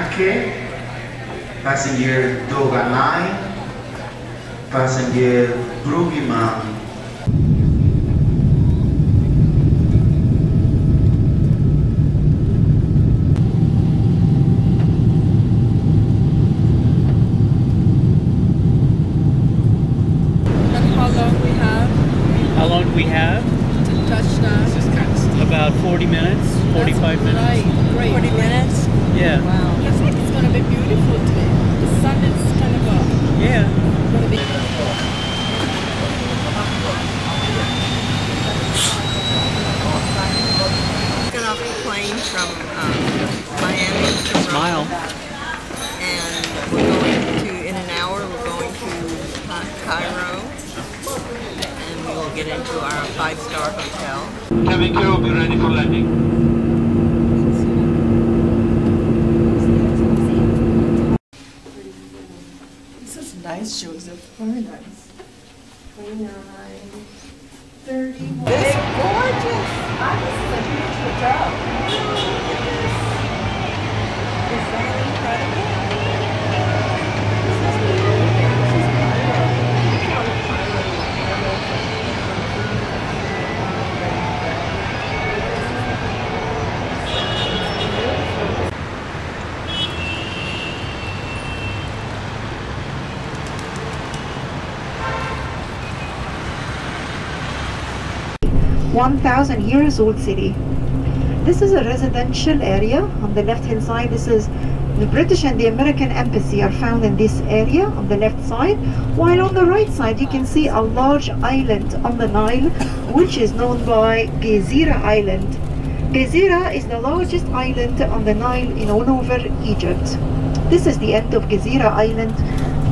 Yankee, passenger Doga 9, passenger Brueggemann. How long do we have? To touchdown. About 40 minutes, 45 minutes. Right. Great. 40 minutes? Yeah. Wow. Looks like it's going to be beautiful today. The sun is kind of yeah. going to be. Got off the plane from Miami to Smile. and we're going to, in an hour, we're going to Cairo. We'll get into our 5-star hotel. Cabin crew will be ready for landing. This is nice, Joseph. Very nice. 29, 31. This is gorgeous. This is a huge hotel. Is that incredible? 1,000 years old city. This is a residential area. On the left hand side, this is the British and the American embassy are found in this area on the left side, while on the right side you can see a large island on the Nile, which is known by Gezira Island. Gezira is the largest island on the Nile in all over Egypt. This is the end of Gezira Island.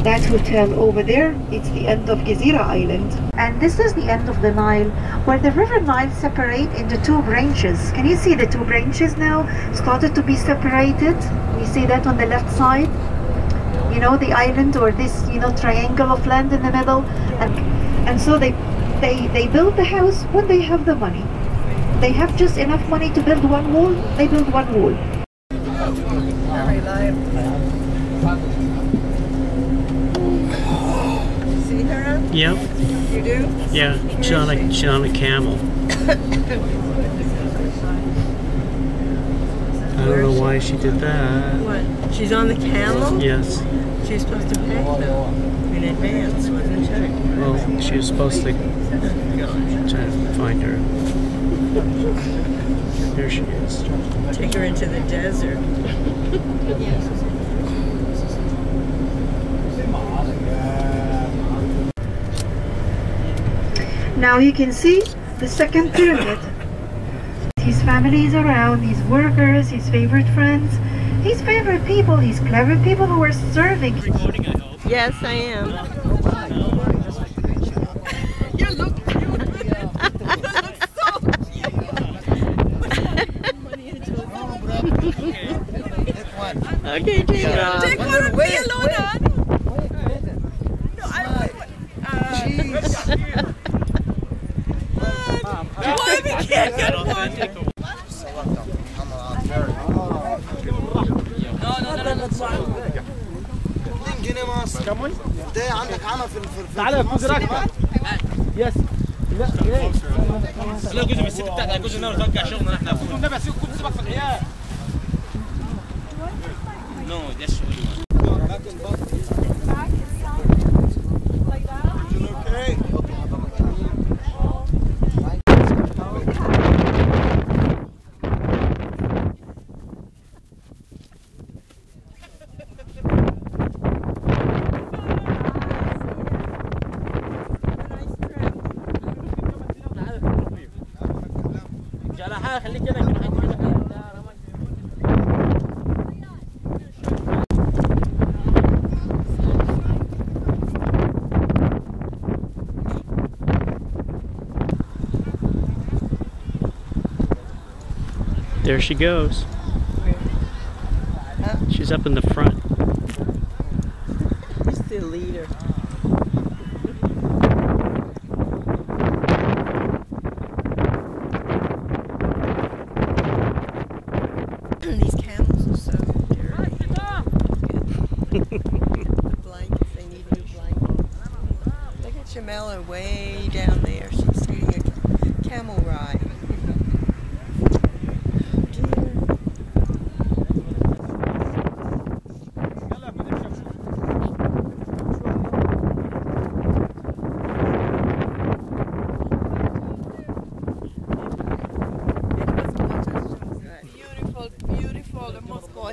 That hotel over there, it's the end of Gezira Island. And this is the end of the Nile, where the river Nile separate into 2 branches. Can you see the 2 branches now started to be separated? You see that on the left side? You know, the island, or this, you know, triangle of land in the middle. And so they build the house when they have the money. They have just enough money to build 1 wall, they build 1 wall. Very lively. See her? Yep. You do? Yeah. She's on a camel. I don't know why she did that. What? She's on the camel? Yes. She's supposed to pay though in advance, wasn't she? Well, she was supposed to try to find her. Here she is. Take her into the desert. Now you can see the second pyramid. His family is around, his workers, his favorite friends, his favorite people, his clever people who are serving. Recording, I hope. Yes, I am. You look cute. You look so cute. Okay, take one. Take one of me alone. No, I why we can't get one? كمون انت عندك عمى في تعالى يا كوز راكبه يس لا ليه لا جزء من الست بتاعتها جزء النار توقع شغلنا احنا النبي اسيب كل سبق في العيال نو ده الشغل خليك كده There she goes. She's up in the front. He's the leader. These camels are so dirty. Carmela way down there. She's taking a camel ride.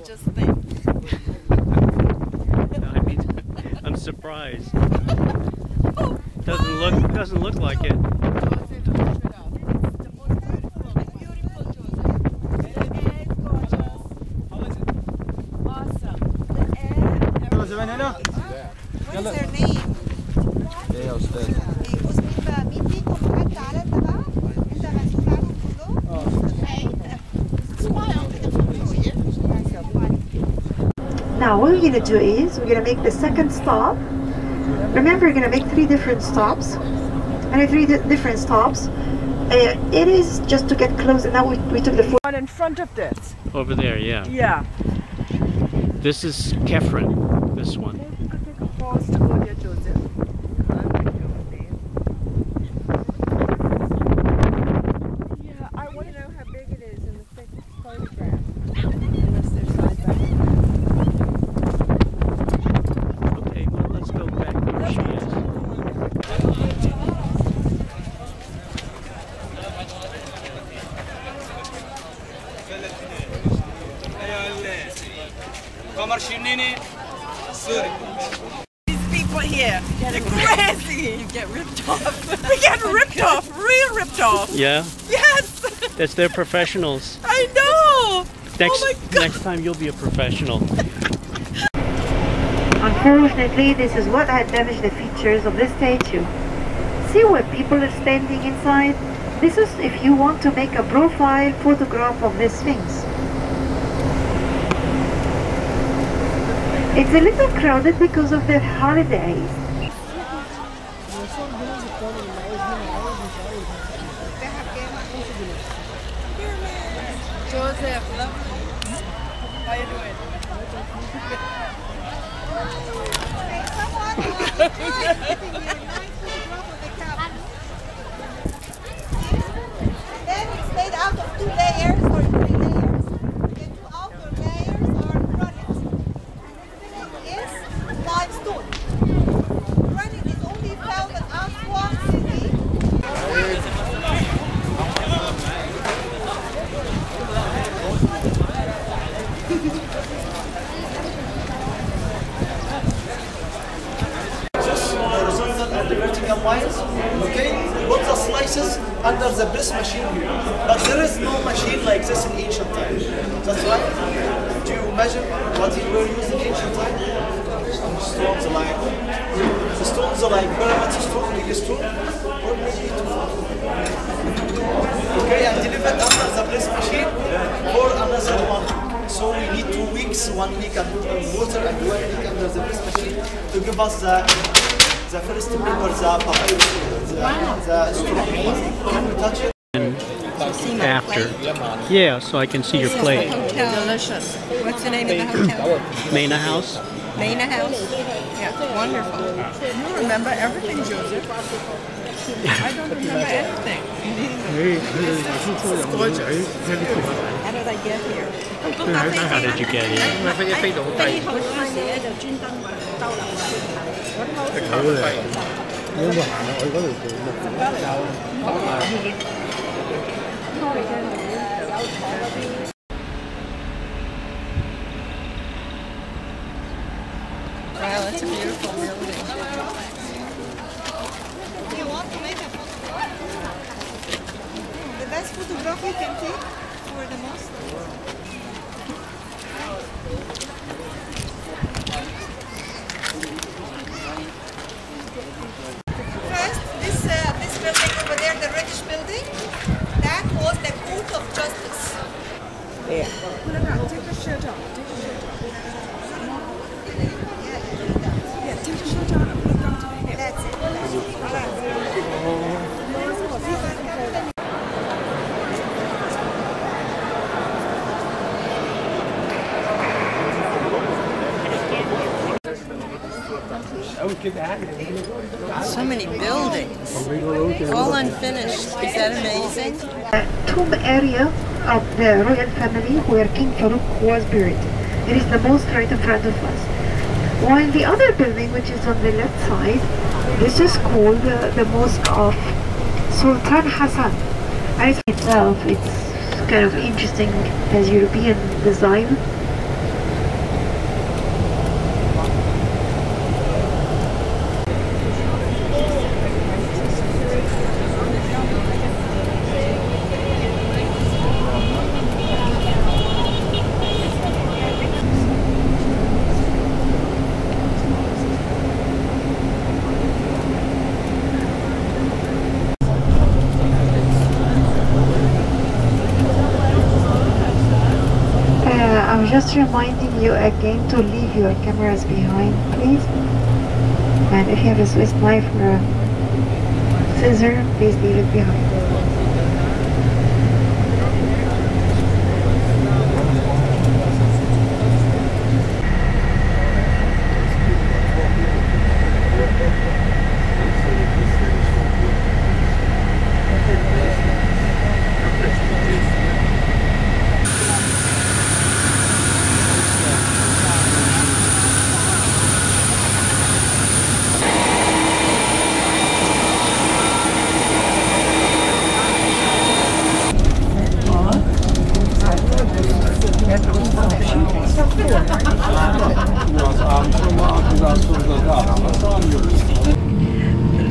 Just thing. I mean, I'm surprised. Doesn't look like it. What is their name? ايه يا استاذ؟ Now what we're going to do is we're going to make the second stop. Remember, you're going to make 3 different stops. And at 3 different stops, it is just to get close. And now we took the One in front of this. Over there, yeah. Yeah. This is Kefren, this one. Maybe we could take a pause to go there, Joseph. Yeah, I want to know how big it is in the second photograph. Unless they're side by side. Okay, well, let's go back where she is. These people here, they're crazy. You get ripped off. We get ripped off, real ripped off. Yeah? Yes, That's their professionals. I know. Next, Oh my God. next time you'll be a professional. Unfortunately, this is what had damaged the features of the statue. See where people are standing inside? This is if you want to make a profile photograph of the Sphinx. It's a little crowded because of the holidays. Joseph, how you doing? Then it's made out of 2 layers or 3 layers. The 2 outer layers are granite. And the filling is limestone. Granite is only found in Aswan city. Horizontal and vertical lines. Okay, put the slices under the press machine, but there is no machine like this in ancient times. That's right. Do you imagine what you were using in ancient times? Stones like pyramid stone, big stone, or maybe 2 foot. Okay, and deliver it under the press machine for another one. So we need 2 weeks, 1 week under water and 1 week under the press machine to give us the first paper, the papyrus, the stone. Can we touch it? After. Yeah, so I can see your plate. Delicious. What's the name of the hotel? Mena House? Mena House? Yeah, wonderful. You remember everything, Joseph. I don't remember anything. How did I get here? How did you get here? 飛好快嘢就專登兜流去Wow, that's a beautiful building. Do you want to make a photograph? The best photograph you can take for the most. First, this building over there, the reddish building, that was the Court of Justice. Take a shirt off. Take a shirt off and put it down to the hip. That's it. So many buildings, all unfinished. Is that amazing? Tomb area of the royal family where King Farouk was buried. It is the most right in front of us. While the other building, which is on the left side, this is called the Mosque of Sultan Hassan. And itself, it's kind of interesting as European design. I'm just reminding you again to leave your cameras behind, please. And if you have a Swiss knife or a scissor, please leave it behind.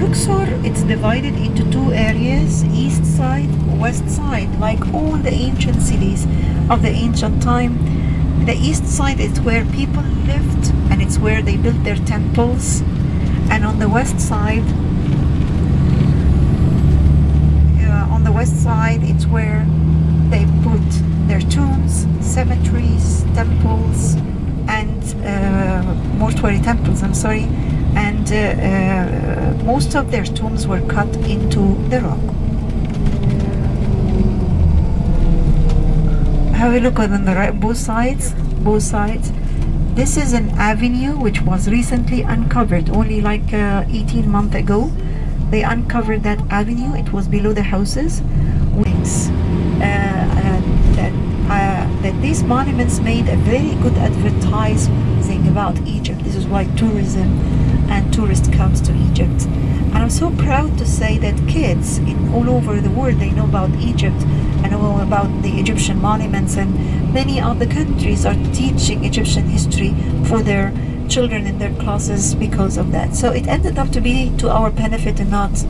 Luxor, it's divided into two areas, east side, west side, like all the ancient cities of the ancient time. The east side is where people lived and it's where they built their temples, and on the west side it's where they put their tombs, cemeteries, temples, and mortuary temples, and most of their tombs were cut into the rock. Have a look on the right, both sides. This is an avenue which was recently uncovered, only like 18 months ago. They uncovered that avenue. It was below the houses. Wings. That these monuments made a very good advertising about Egypt. This is why tourism and tourists comes to Egypt. And I'm so proud to say that kids all over the world, they know about Egypt and know about the Egyptian monuments, and many other countries are teaching Egyptian history for their children in their classes because of that. So it ended up to be to our benefit and not.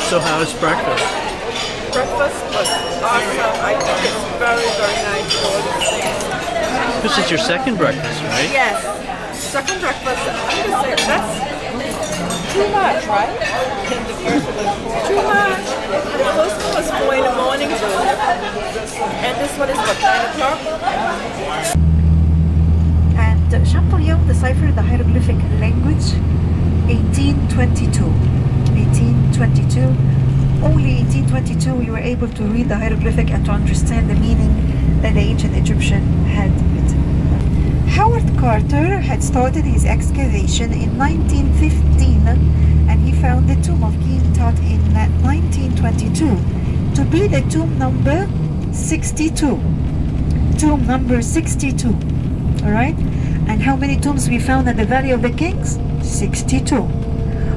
So how is breakfast? Breakfast was awesome. I think it's very, very nice. This is your second breakfast, right? Yes. Second breakfast, I'm gonna say that's too much, right? Too much. The first one was 4 in the morning, and this one is what, 9 o'clock? And Champollion deciphered the hieroglyphic language 1822. 1822. Only 1822 we were able to read the hieroglyphic and to understand the meaning that the ancient Egyptian had written. Howard Carter had started his excavation in 1915, and he found the tomb of King Tut in 1922 to be the tomb number 62. Tomb number 62. Alright? And how many tombs we found at the Valley of the Kings? 62.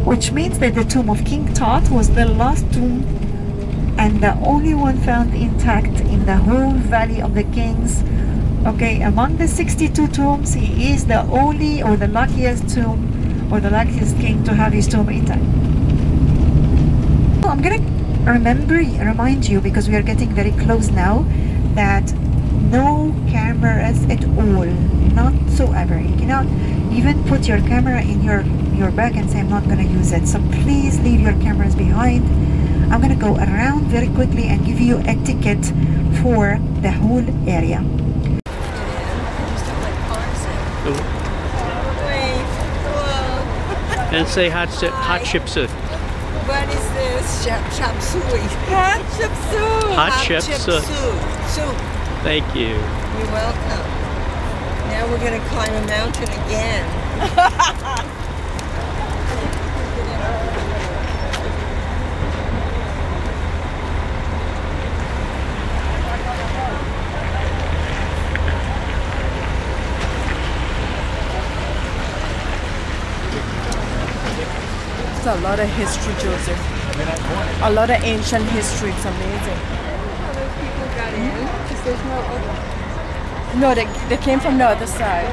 Which means that the tomb of King Tut was the last tomb and the only one found intact in the whole Valley of the Kings. Okay, among the 62 tombs, he is the only or the luckiest tomb or the luckiest king to have his tomb intact. So I'm gonna remind you, because we are getting very close now, that no cameras at all, not so ever. You cannot even put your camera in your bag and say I'm not going to use it. So please leave your cameras behind. I'm going to go around very quickly and give you a ticket for the whole area. And say Hatshepsut. What is this? Chop suey. Hatshepsut. Soup. Thank you. You're welcome. Now we're going to climb a mountain again. There's a lot of history, Joseph. A lot of ancient history. It's amazing. How those people got in? Because there's no other. No, they came from the other side.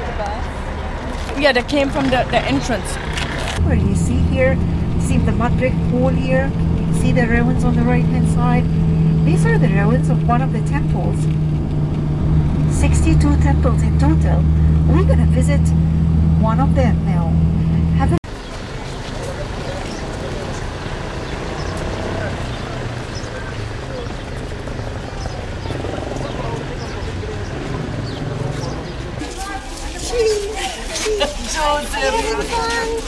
Yeah, they came from the entrance. Where you see here, see the mud brick pool here, see the ruins on the right hand side. These are the ruins of one of the temples. 62 temples in total. We're gonna visit one of them now. Have a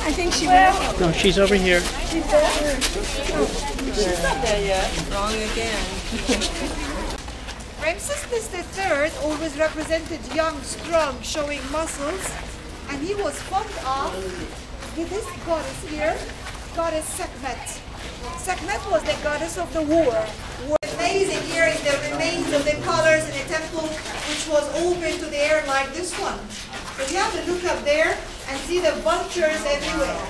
I think she will. No, she's over here. She's not there yet. Wrong again. Ramses III always represented young, strong, showing muscles, and he was fond of this goddess here, goddess Sekhmet. Sekhmet was the goddess of the war. Amazing here is the remains of the pillars in a temple which was open to the air like this one. So you have to look up there and see the vultures everywhere.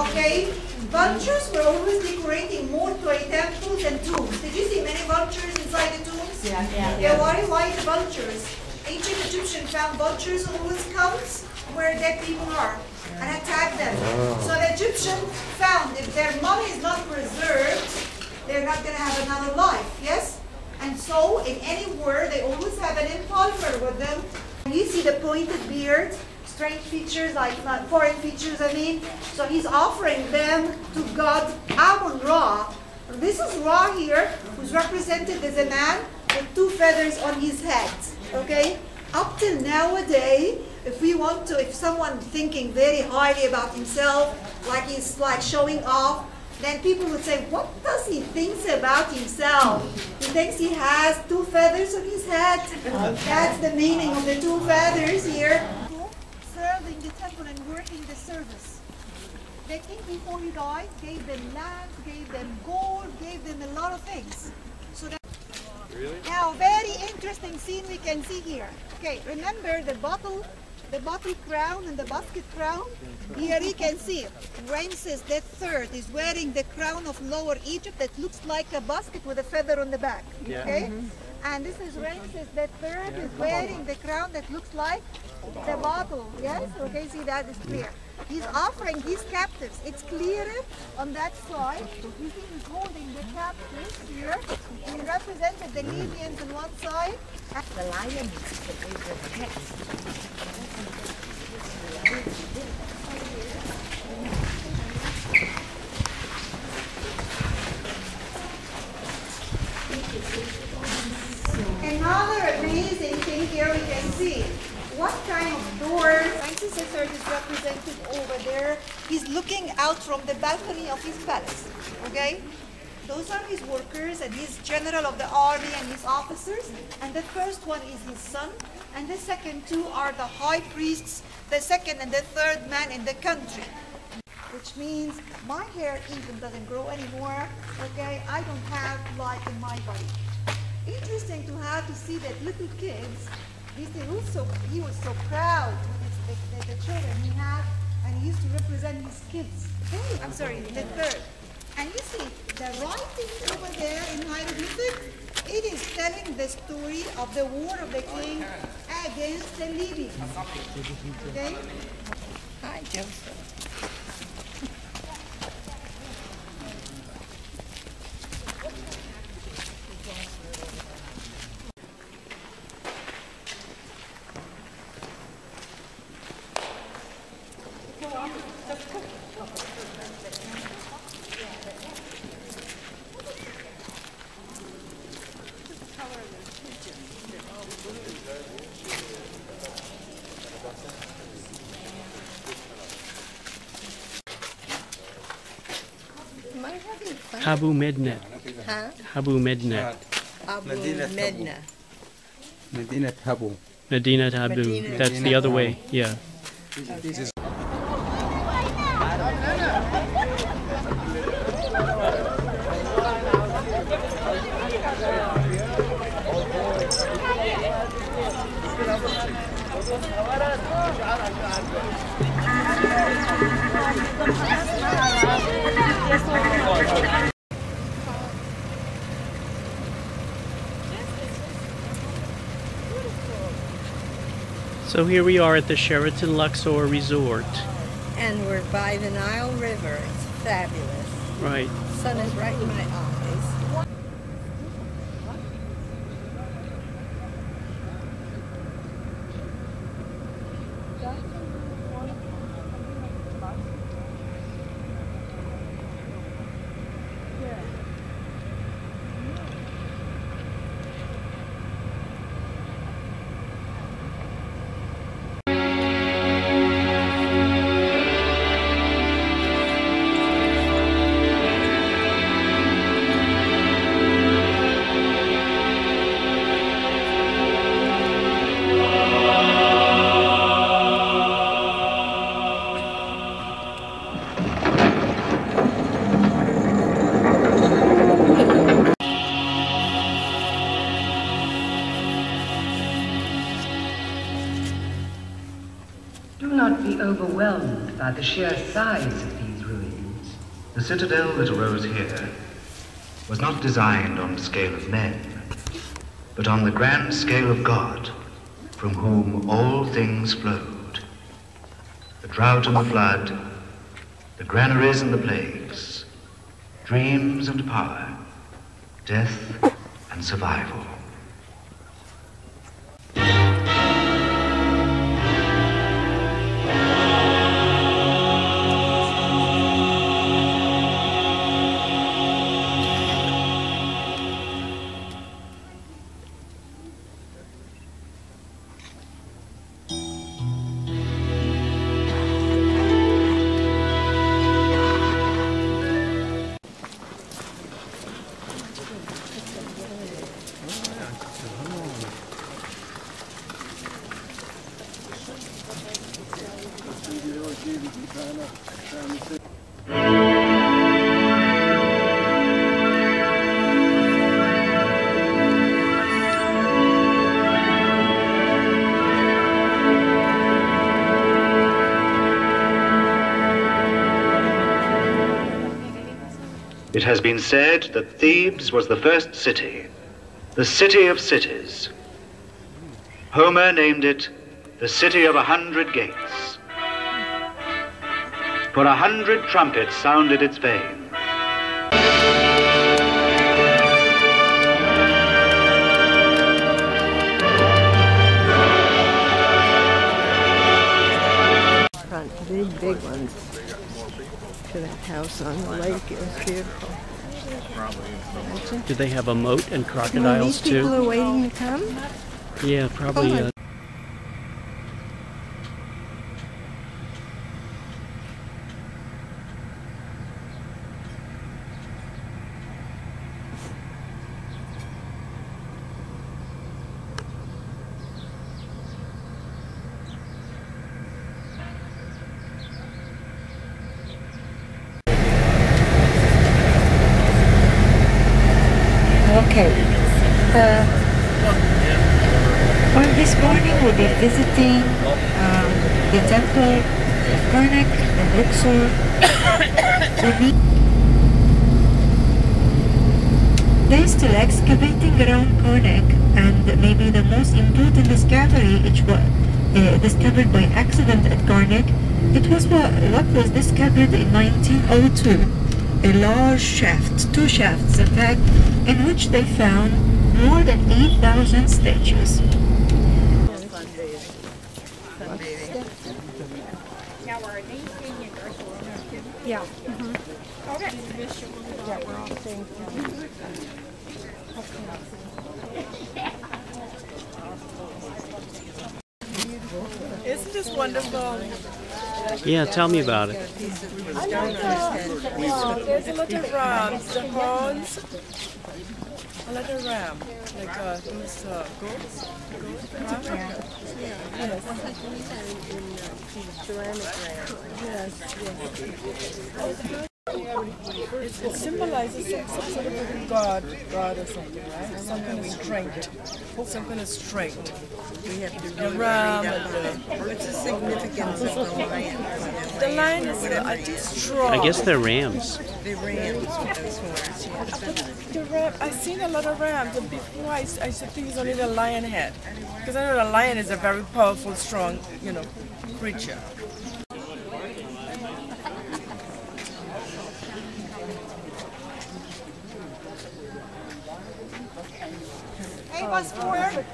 Okay? Vultures were always decorating mortuary temples and tombs. Did you see many vultures inside the tombs? Yeah. Why the vultures? Ancient Egyptians found vultures always comes where dead people are and attack them. So the Egyptians found if their mummy is not preserved, they're not going to have another life. Yes? And so in any war, they always have an empaler with them. You see the pointed beard, strange features, like foreign features, I mean. So he's offering them to God Amun-Ra. This is Ra here, who's represented as a man with two feathers on his head. Okay? Up till nowadays, if someone thinking very highly about himself, like he's like showing off, then people would say, what does he think about himself? He thinks he has two feathers on his head. That's the meaning of the two feathers here. Serving the temple and working the service. The king before he died gave them land, gave them gold, gave them a lot of things. So that now, very interesting scene we can see here. Okay, remember the bottle crown and the basket crown? Here you can see Ramses III is wearing the crown of Lower Egypt that looks like a basket with a feather on the back. Okay? And this is Ramses III is wearing the crown that looks like the bottle. Yes? Okay, see that is clear. He's offering his captives. It's clearer on that side. You see he's holding the captives here. He represented the Libyans on one side. The lion is the text. Another amazing thing here we can see. What kind of doors? Ramses III is represented over there. He's looking out from the balcony of his palace. Okay? Those are his workers and his general of the army and his officers. And the first one is his son. And the second two are the high priests, the second and the third man in the country. Which means my hair even doesn't grow anymore. Okay? I don't have light in my body. Interesting to see that little kids. He was so proud with the children he had, and he used to represent his kids. Hey, I'm sorry, the third. And you see, the writing over there in hieroglyphic, it is telling the story of the war of the king against the Libyans. Okay? Hi, Joseph. Habu Mednet. Huh? Habu Mednet. Abu Medna. Medina Habu. Medina Habu. Medina That's the other way. Yeah. So here we are at the Sheraton Luxor Resort. And we're by the Nile River. It's fabulous. Right. The sun is right in my eyes. Do not be overwhelmed by the sheer size of these ruins. The citadel that arose here was not designed on the scale of men, but on the grand scale of God, from whom all things flowed. The drought and the flood, the granaries and the plagues, dreams and power, death and survival. It has been said that Thebes was the first city, the city of cities. Homer named it the city of 100 gates. For 100 trumpets sounded its fame. Front, big ones. To that house on the lake. It was beautiful. Do they have a moat and These crocodiles people too? are waiting to come? Yeah, probably. Oh, Okay. On this morning we'll be visiting the temple of Karnak and Luxor. They're still excavating around Karnak, and maybe the most important discovery which was discovered by accident at Karnak, it was what was discovered in 1902. A large shaft, 2 shafts in fact, in which they found more than 8,000 statues. Yeah. Okay. Yeah, we're all saying Isn't this wonderful? Yeah, tell me about it. There's a lot of rams, the horns, a lot of ram, like those goats. It symbolizes some sort of a god or something, right? Some kind of strength. Some kind of strength. We have to The ram what's the significance of the lion? The lion is, I think, strong. I guess they're rams. The rams with those horns, yeah. The ram, I've seen a lot of rams, and before I used to think it's only the lion head. Because I know the lion is a very powerful, strong, creature. Hey, bus forward.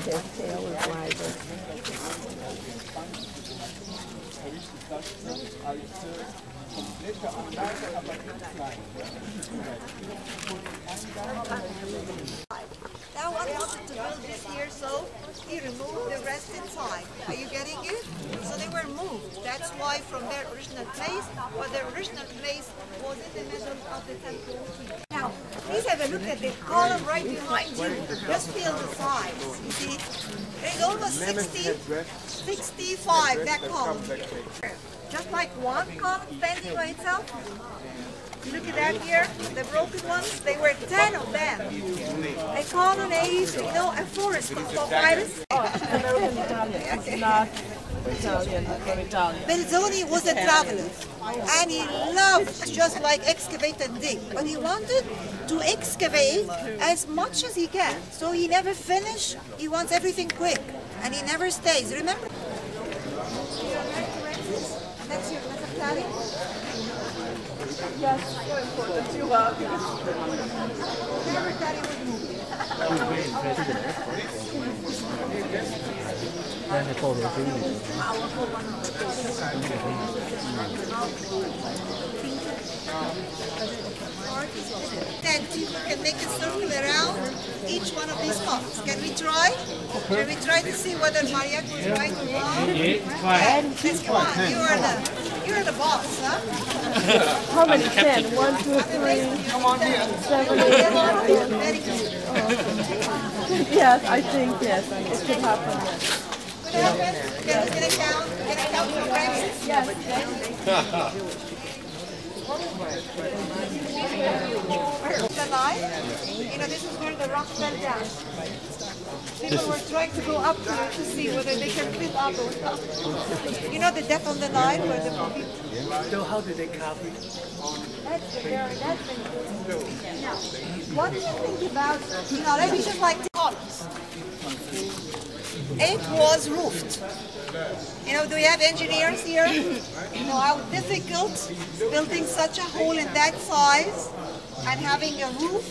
Their tail is wider. Now I wanted to build this here, so he removed the rest inside. Are you getting it? So they were moved. That's why from their original place, but their original place was in the middle of the temple. Now, please have a look at the column right behind you. Just feel the size. You see, it's almost 65, that column. Just like one column standing by itself. Look at that here, the broken ones, they were 10 of them. They colonized, a forest of papyrus. American Italian, it's not Italian, from Italian. Belzoni was a traveler, and he loved just like excavate and dig, but he wanted to excavate as much as he can. So he never finished, he wants everything quick, and he never stays. Remember? That's your Italian? Yes, so important you are. Never thought he would move. Then people can make a circle around each one of these pots. Can we try? Can we try to see whether Mariette was right or wrong? Yeah, let's come on. You're the boss, huh? How many? 10? 1, 2, 3, Come on here. 7, 8, 9, 10. Yes, I think yes. It could happen. Could happen? Can I count your ranks? Yes. The line, this is where the rock fell down. People were trying to go up to it to see whether they can fit up or not. You know the death on the Nile where the people... So how did they carve it? That's now, what do you think about, let me just like the columns. It was roofed. Do we have engineers here? You know how difficult building such a hole in that size and having a roof.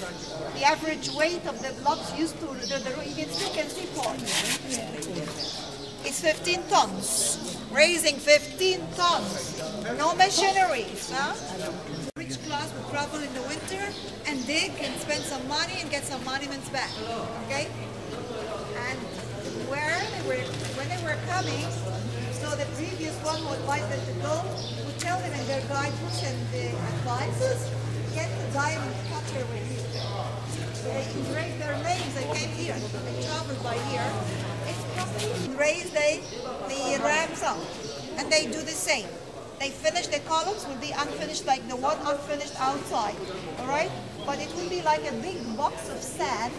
The average weight of the blocks used to the roof, you can see points. It's 15 tons. Raising 15 tons. No machineries, huh? Rich class would travel in the winter and dig and spend some money and get some monuments back. Okay? And when they were coming, so the previous one who advised them to go would tell them in their guidebooks and the advices, get the diamond cutter with you. They engraved their names, they came here, they traveled by here. It's properly raised the rams up, and they do the same. They finish the columns, will be unfinished like the one unfinished outside, all right? But it will be like a big box of sand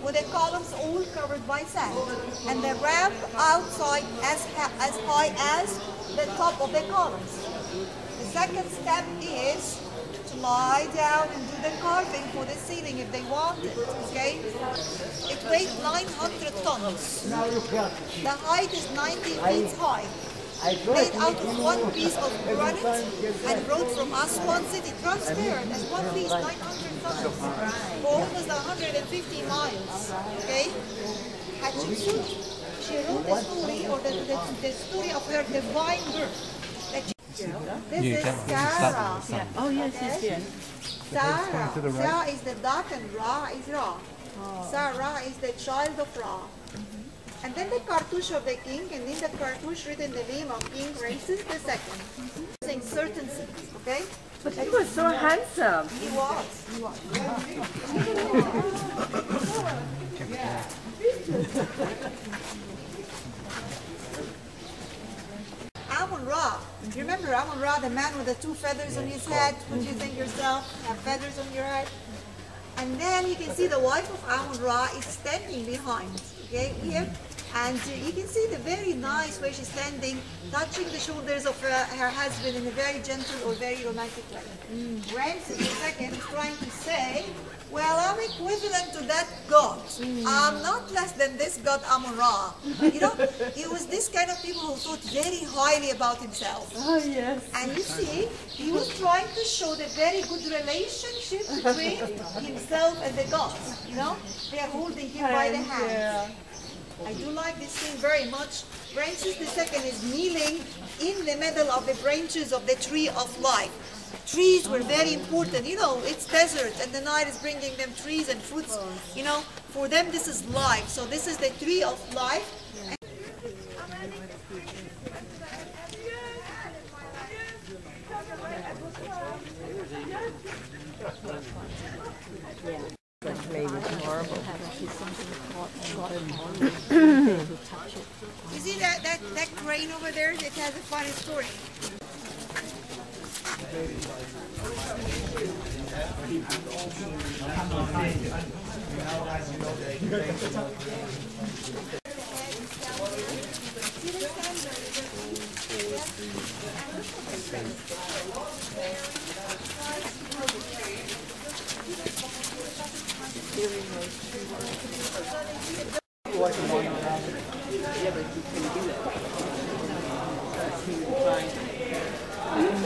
with the columns all covered by sand. And the ramp outside as high as the top of the columns. The second step is to lie down and do the carving for the ceiling if they want it, okay? It weighs 900 tons. The height is 90 feet high. Made out of one piece of granite and brought from Aswan city, transferred as one piece, 900 tons, for almost 150 miles, okay? Hatshepsut, she wrote the story, or the story of her divine birth. This is Sarah. Oh, yes, yes, yes. Sarah. Sarah is the dot and Ra is Ra. Sarah is the child of Ra. And then the cartouche of the king, and in the cartouche written the name of King Ramses II. Saying certain things, okay? But he was so handsome. He was. He was. Amun-Ra. Do you remember Amun-Ra, the man with the two feathers on his head? Would you think yourself have feathers on your head? And then you can see the wife of Amun-Ra is standing behind, okay, here. And you can see the very nice way she's standing, touching the shoulders of her husband in a very gentle or very romantic way. Ramses II is trying to say, well, I'm equivalent to that god. I'm not less than this god Amun-Ra. You know, it was this kind of people who thought very highly about himself. Oh, yes. And you see, he was trying to show the very good relationship between himself and the gods. You know, they are holding him by the hand. Yeah. I do like this scene very much. Ramses II is kneeling in the middle of the branches of the tree of life. Trees were very important. You know, it's desert and the night is bringing them trees and fruits. You know, for them this is life. So this is the tree of life. You see that crane over there? It has a funny story.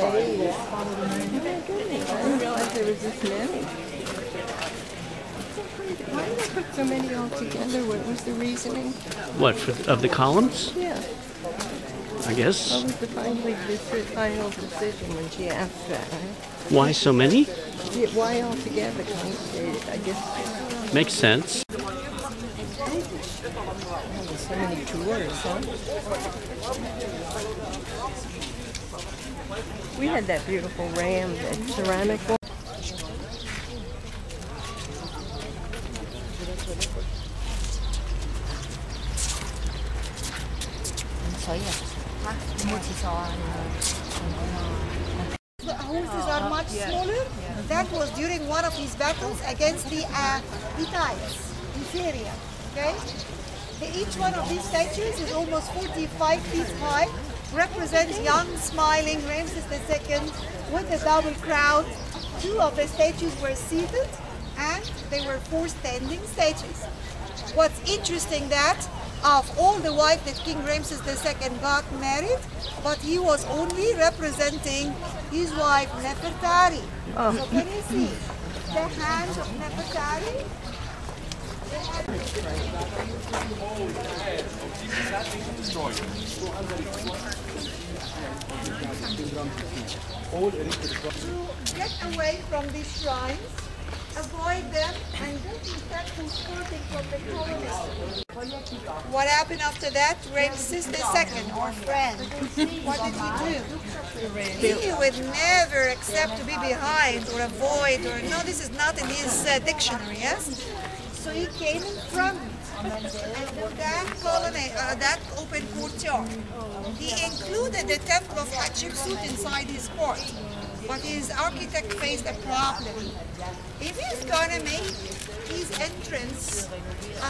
I didn't realize there was this many. Why did they put so many all together? What was the reasoning? What, of the columns? Yeah. I guess. What was the final decision when she asked that, right? Why so many? Yeah, why all together? I guess. Makes sense. So many tours, huh? We had that beautiful ram, that ceramic one. The horses are much smaller. That was during one of his battles against the Hittites in Syria. Okay? Each one of these statues is almost 45 feet high, represents young, smiling Ramses II with a double crown. Two of the statues were seated, and they were 4 standing statues. What's interesting that of all the wives that King Ramses II got married, but he was only representing his wife Nefertari. Oh. So can you see the hand of Nefertari? To get away from these shrines, avoid them, and don't be transporting from the colonists. What happened after that? Ramses II, our friend. What did he do? He would never accept to be behind or avoid, or no, this is not in his dictionary, yes? So he came in front and that open courtyard. He included the temple of Hatshepsut inside his court, but his architect faced a problem. If he's gonna make his entrance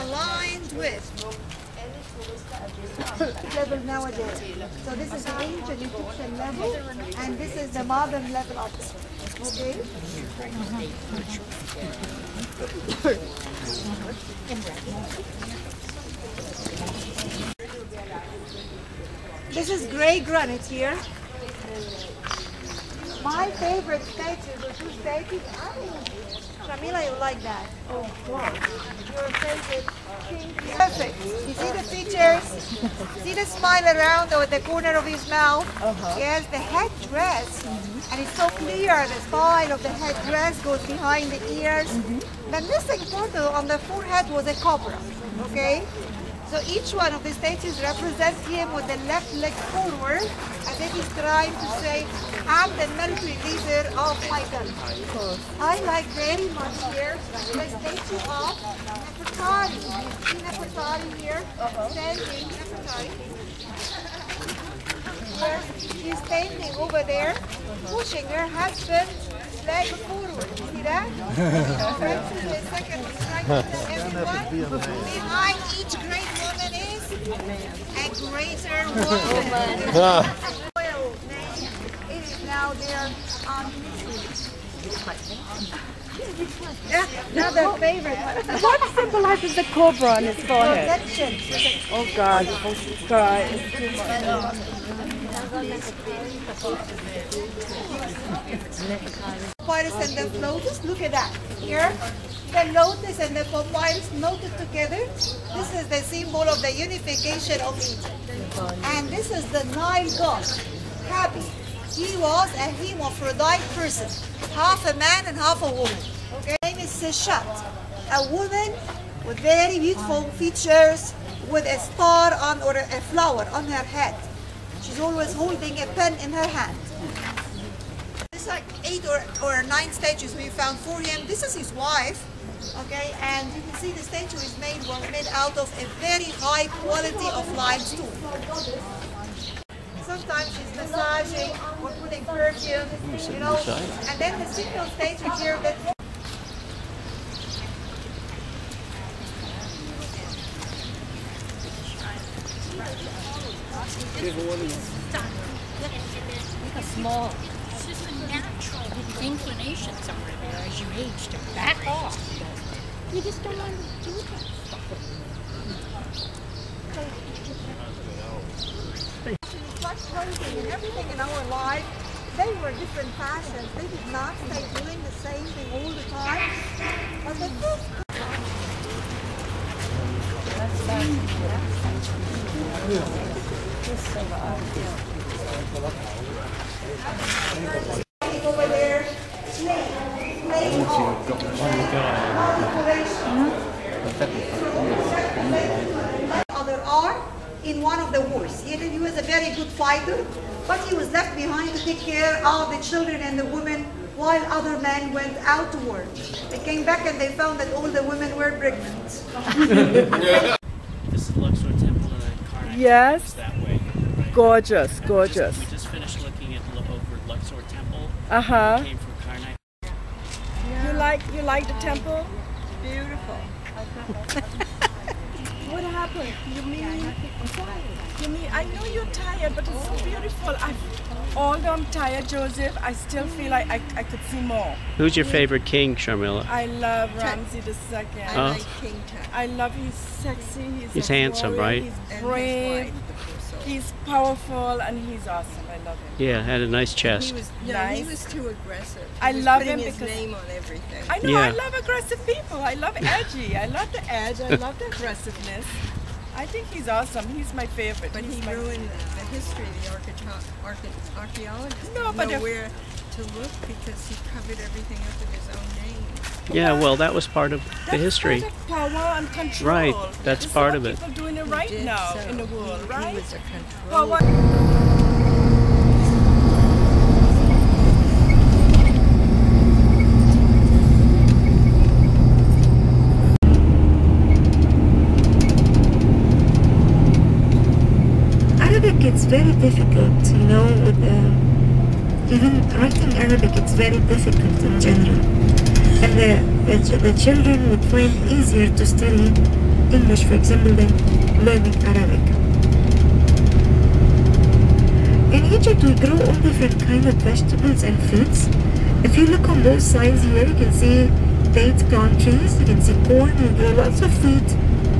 aligned with level nowadays. So this is the ancient Egyptian level, and this is the modern level of it. Okay? This is gray granite here. My favorite statues are 2 statues. I think, Shamila, you like that. Oh, God. Your favorite king. Perfect. You see the features? See the smile around or the corner of his mouth? Yes, the headdress. And it's so clear, the style of the headdress goes behind the ears. The missing part on the forehead was a cobra, okay? So each one of the statues represents him with the left leg forward, as if he's trying to say, I'm the military leader of my country. I like very much here the statue of Nefertari. See Nefertari here, standing Nefertari. Here, she's standing over there, pushing her husband's leg forward. See that? The second is trying to tell everyone, behind each great woman is a greater woman. Royal name, it is now there on yeah, another favorite. What symbolizes the cobra on his forehead? Protection. Oh God, God, it's too much. Papyrus and the lotus, look at that. Here, the lotus and the papyrus melted together. This is the symbol of the unification of Egypt. And this is the Nile god, Hapi. He was a hermaphrodite person, half a man and half a woman. Okay, her name is Seshat, a woman with very beautiful features, with a star on or a flower on her head. She's always holding a pen in her hand. It's like 8 or 9 statues we found for him. This is his wife, okay, and you can see the statue is made out of a very high quality of limestone. Sometimes she's massaging or putting perfume, you know, and then the single statue here that small. It's just a natural inclination somewhere there as you age to back off. You just don't want to do that. clothing and everything in our life, they were different fashions. They did not stay doing the same thing all the time. But the first over there, other are in one of the wars. He was a very good fighter, but he was left behind to take care of the children and the women while other men went out to war. They came back and they found that all the women were pregnant. This is Luxor Temple in Karnak. Yes. It's that way. Right? Gorgeous, gorgeous. We just finished looking at over Luxor Temple. Uh-huh. We came from Karnak. You like the temple? Beautiful. What happened? You mean I know you're tired, but it's so beautiful. Although I'm tired, Joseph, I still feel like I could see more. Who's your favorite king, Sharmila? I love Ramses II. I like King Tut. I love he's sexy, He's handsome, right? He's brave, he's powerful, and he's awesome. I love him. Yeah, had a nice chest. He was, Nice. he was too aggressive. I He was love putting him his because- name on everything. I know, Yeah. I love aggressive people. I love edgy. I love the edge. I love the aggressiveness. I think he's awesome. He's my favorite. But He's he my- ruined the history. The archaeologists No, didn't but know if- where to look because he covered everything up with his own name. Yeah, well, that was part of the history. That's part of power and control. Right, that's There's part some of it. people doing it right did now so. in the world, He right? was a control. Power. Arabic, it's very difficult, you know, even writing Arabic, it's very difficult in general. And the children would find it easier to study English, for example, than learning Arabic. In Egypt, we grow all different kinds of vegetables and fruits. If you look on both sides here, you can see date palm trees, you can see corn, we grow lots of fruit,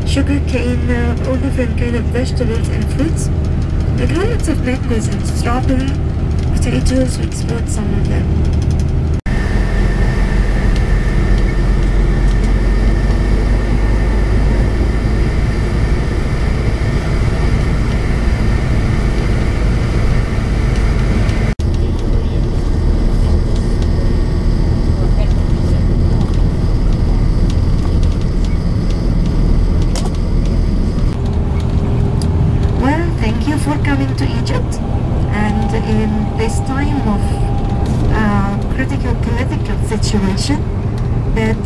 sugar cane, all different kinds of vegetables and fruits. We grow lots of mangoes and strawberry, potatoes, we export some of them. before coming to Egypt, and in this time of critical political situation, that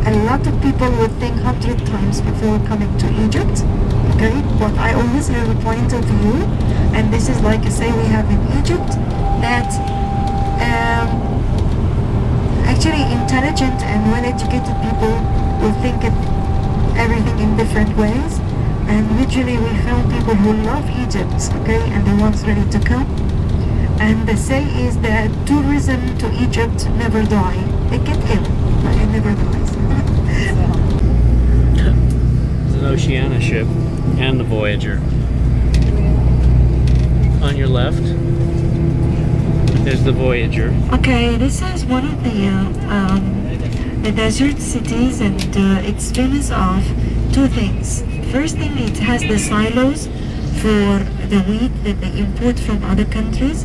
a lot of people would think 100 times before coming to Egypt. Okay, but I always have a point of view, and this is like I say we have in Egypt, that actually intelligent and well-educated people will think of everything in different ways, and usually we found people who love Egypt, okay, and the ones ready to come. And the say is that tourism to Egypt never die. They get ill, but it never dies. It's an Oceania ship and the Voyager. On your left, there's the Voyager. Okay, this is one of the desert cities, and it's famous of two things. First thing, it has the silos for the wheat that they import from other countries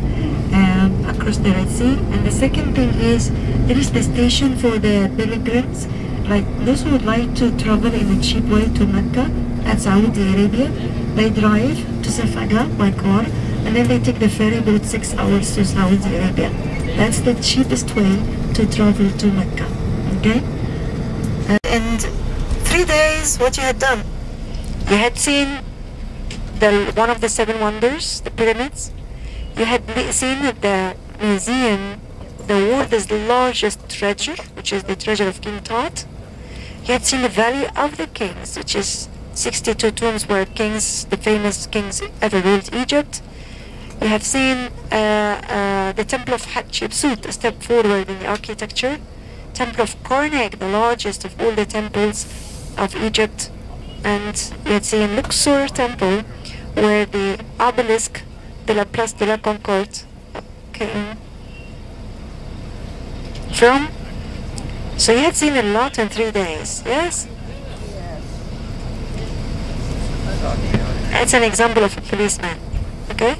across the Red Sea. And the second thing is there is the station for the pilgrims, like those who would like to travel in a cheap way to Mecca at Saudi Arabia. They drive to Safaga by car, and then they take the ferry boat 6 hours to Saudi Arabia. That's the cheapest way to travel to Mecca. Okay? And 3 days, what you had done? You had seen one of the 7 wonders, the pyramids. You had seen at the museum the world's largest treasure, which is the treasure of King Tut. You had seen the Valley of the Kings, which is 62 tombs where kings, the famous kings, ever ruled Egypt. You have seen the Temple of Hatshepsut, a step forward in the architecture. Temple of Karnak, the largest of all the temples of Egypt. And you had seen Luxor Temple, where the obelisk de la Place de la Concorde came from. So you had seen a lot in 3 days, yes? That's an example of a policeman, okay?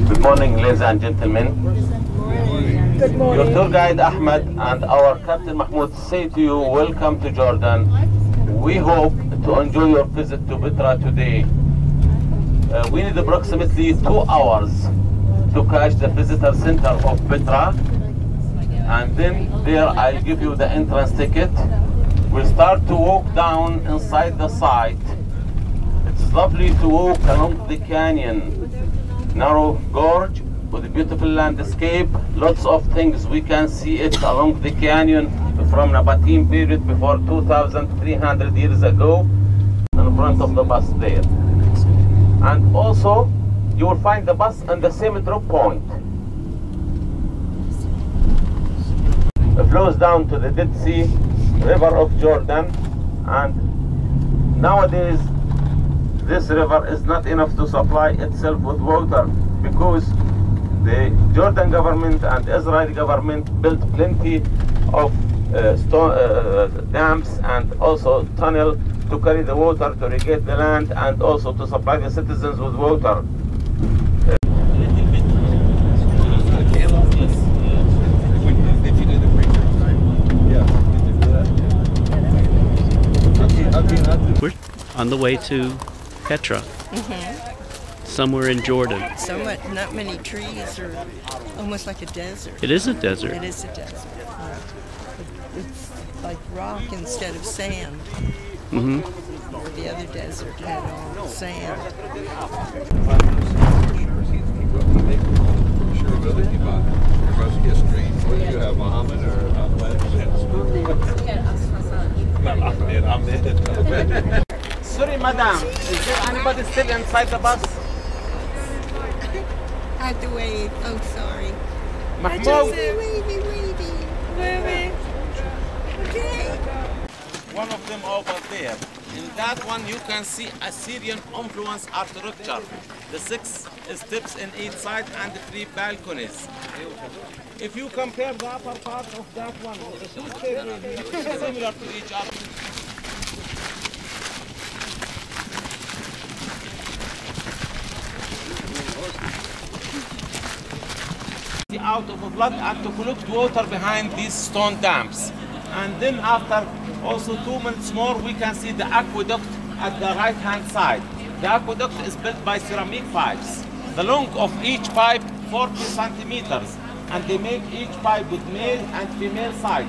Good morning, ladies and gentlemen. Good morning. Your tour guide Ahmed and our Captain Mahmoud say to you, welcome to Jordan. We hope to enjoy your visit to Petra today. We need approximately 2 hours to catch the visitor center of Petra, and then there I'll give you the entrance ticket. We'll start to walk down inside the site. It's lovely to walk along the canyon. Narrow gorge with a beautiful landscape, lots of things we can see it along the canyon from Nabatean period before 2,300 years ago in front of the bus there. And also you will find the bus on the same drop point. It flows down to the Dead Sea, River of Jordan, and nowadays this river is not enough to supply itself with water, because the Jordan government and Israeli government built plenty of dams and also tunnel to carry the water to irrigate the land and also to supply the citizens with water. We're on the way to Petra, somewhere in Jordan. So much, not many trees or almost like a desert. It is a desert. It is a desert. It's like rock instead of sand. Mm-hmm. The other desert had all sand. You have Muhammad or Ahmed? Sorry, madam. Is there anybody still inside the bus? I have to wave. Oh, sorry. Mahmoud. Wavy. Okay. One of them over there. In that one, you can see Assyrian influence architecture. The 6 steps in each side and 3 balconies. If you compare the upper part of that one with the 2 stairways, it's similar to each other. Out of a flood and to collect water behind these stone dams. And then after also 2 minutes more, we can see the aqueduct at the right hand side. The aqueduct is built by ceramic pipes. The length of each pipe 40 centimeters, and they make each pipe with male and female side.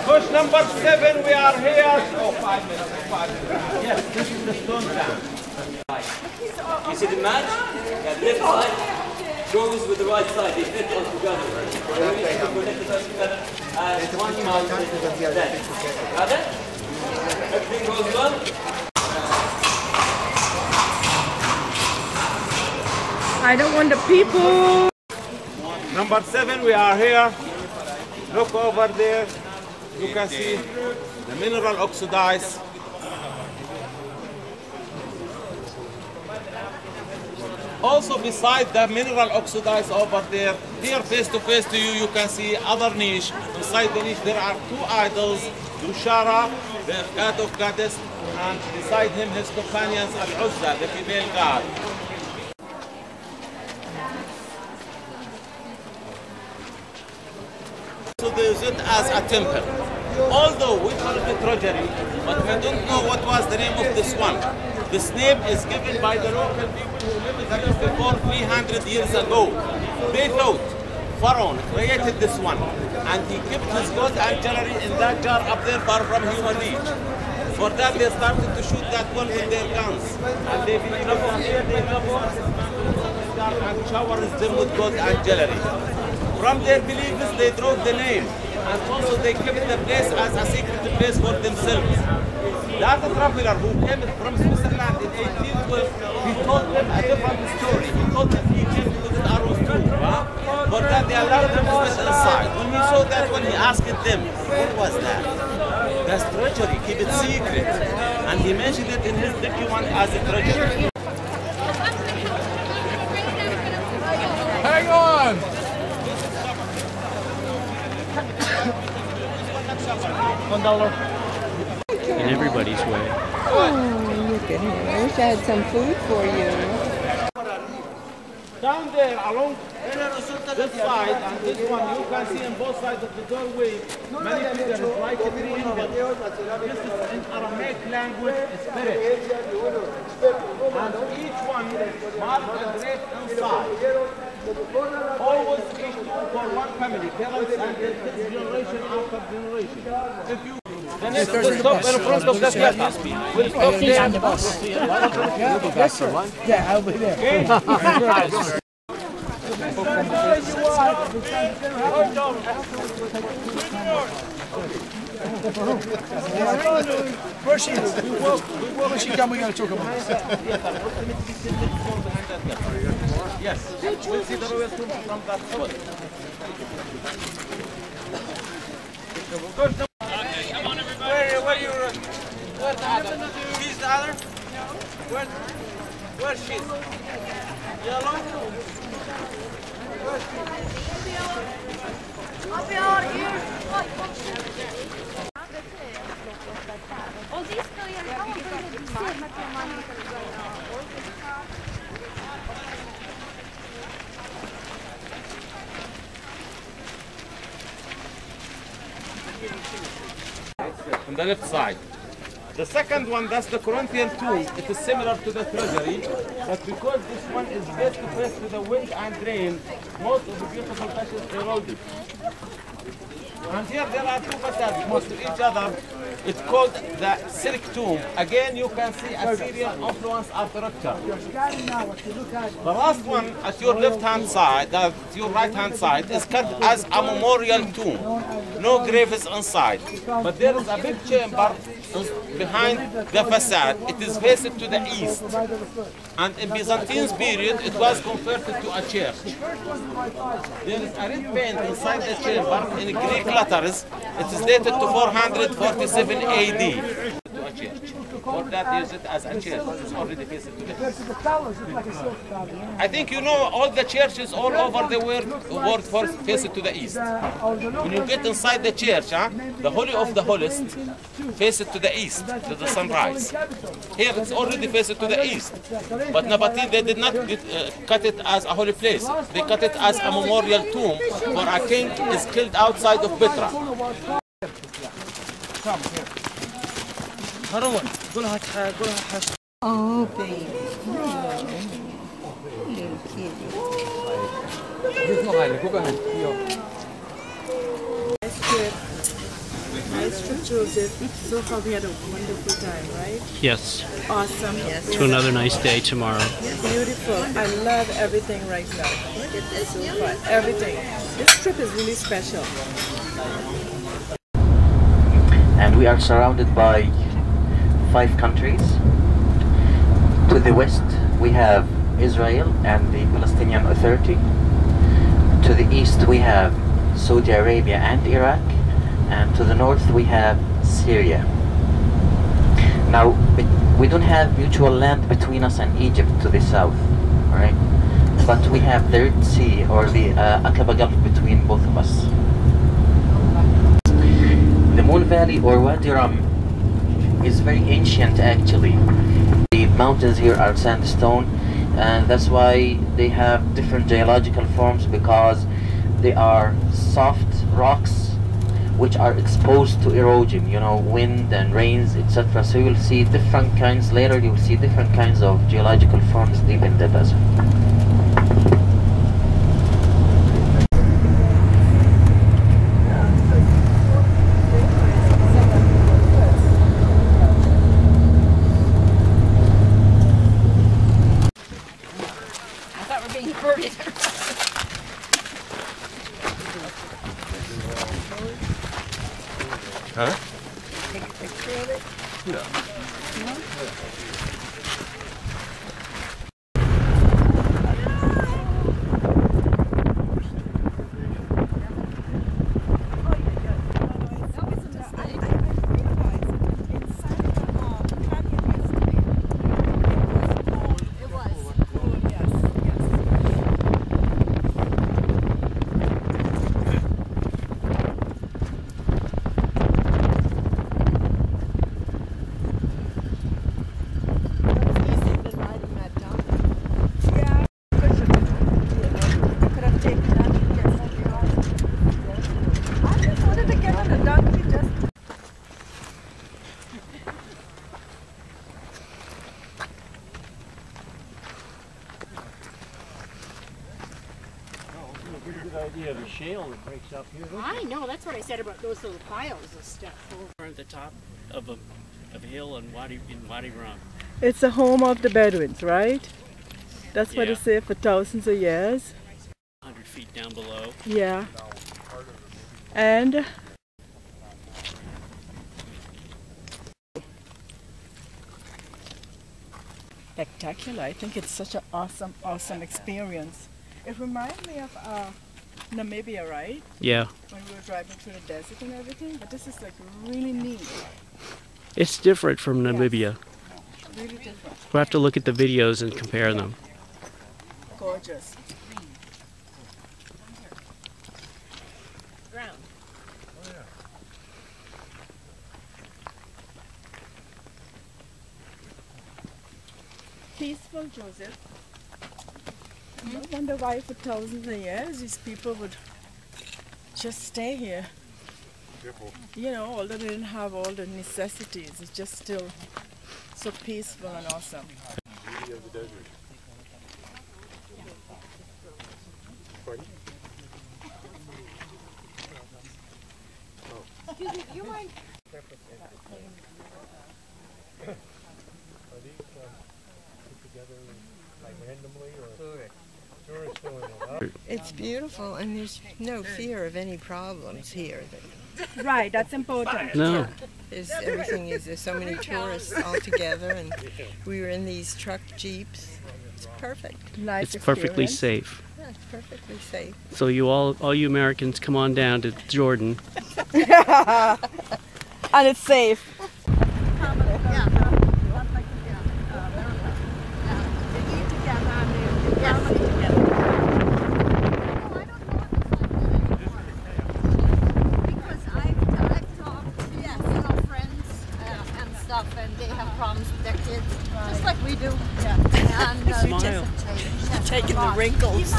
Push number 7, we are here. Oh, 5 minutes. Yes, this is the stone dam. You see the match? Yeah, the left side goes with the right side. They fit all together. And one mount is dead. Got it? Everything goes well? I don't want the people. Number 7, we are here. Look over there. You can see the mineral oxidize. Also beside the mineral oxidize over there, here face to face to you, you can see other niche. Beside the niche there are 2 idols, Dushara, the god of goddess, and beside him his companions Al-Uzza, the female god. So they use it as a temple. Although we call it a treasury, but we don't know what was the name of this one. This name is given by the local people who lived here before 300 years ago. They thought Pharaoh created this one, and he kept his gold and jewelry in that jar up there far from human reach. For that they started to shoot that one with their guns, and they believe that here they love and showers them with gold and jewelry. From their beliefs, they drew the name, and also they kept the place as a secret place for themselves. That traveler who came from Switzerland in 1812, he told them a different story. He told them he came to visit Arrows too. For that, they allowed him to sit inside. When he saw that one, he asked them, what was that? That's treasury, keep it secret. And he mentioned it in his document as a treasury. Hang on! In everybody's way. Oh, look at him. I wish I had some food for you. Down there along this side and this one, you can see on both sides of the doorway many figures like a triangle. This is in Aramaic language, spirit. And each one marked and draped inside. Always each for one family, parents and their kids, generation after generation. If you the next stop in front of the theater. We'll stop there on the bus. Yes, sir. Yeah, I'll be there. Where she is? When she come, we gotta talk about this. Yes, we'll see the royal tomb from that spot. Come on, everybody. Where are you? Where's the other? She's the other? Where's she? Yellow? Where's she? Up here. Och det ska jag ha med on the left side. The second one, that's the Corinthian tomb. It is similar to the treasury, but because this one is face to face to the wind and rain, most of the beautiful fascists eroded. And here there are two facades close to each other. It's called the Silk Tomb. Again, you can see Assyrian influence architecture. The last one at your left-hand side, your right-hand side, is cut as a memorial tomb. No grave is inside, but there is a big chamber behind the facade. It is faced to the east, and in Byzantine period, it was converted to a church. There is a red paint inside the chamber in Greek letters. It is dated to 447 AD. To a church. For that, use it as a church. It's already faced to the east. I think you know all the churches all over the world face to the east. When you get inside the church, the Holy of the Holiest faces to the east, to the sunrise. Here it's already faced to the east. But Nabatean, they did not cut it as a holy place. They cut it as a memorial tomb for a king is killed outside of Petra. Oh, baby. Little kitty. Nice trip, Joseph. So far we had a wonderful time, right? Yes. Awesome. Yes. To another nice day tomorrow. Beautiful. I love everything right now. Look at this. So fun. Everything. This trip is really special. And we are surrounded by 5 countries. To the west we have Israel and the Palestinian Authority. To the east we have Saudi Arabia and Iraq. And to the north we have Syria. Now we don't have mutual land between us and Egypt to the south, right? But we have the Red Sea or the Aqaba Gulf between both of us. The Moon Valley or Wadi Rum is very ancient actually. The mountains here are sandstone, and that's why they have different geological forms, because they are soft rocks which are exposed to erosion, you know, wind and rains, etc. So you'll see different kinds, later you'll see different kinds of geological forms deep in the desert. I thought we were being herded. Huh? Take a picture of it? Yeah. No? Idea of a shale that breaks up here. I know, that's what I said about those little piles of stuff. We're at the top of a hill in Wadi Rum. It's the home of the Bedouins, right? That's what Yeah. they say for thousands of years. 100 feet down below. Yeah. And spectacular. I think it's such an awesome experience. It reminds me of Namibia, right? Yeah. When we were driving through the desert and everything, but this is like really neat. It's different from Namibia. Really different. We'll have to look at the videos and compare them. Gorgeous. Ground. Peaceful, Joseph. I wonder why for thousands of years these people would just stay here. You know, although they didn't have all the necessities, it's just still so peaceful and awesome. Beauty of the desert. Pardon? Excuse me, do you mind? Are these put together like randomly or tourists doing it? It's beautiful, and there's no fear of any problems here. Right, that's important. No. There's so many tourists all together, and we were in these truck jeeps. It's perfect. Nice it's perfectly safe. Yeah, it's perfectly safe. So you all you Americans, come on down to Jordan. And it's safe. And they have problems with their kids, just like we do. Yeah. And Smile. Taking the wrinkles.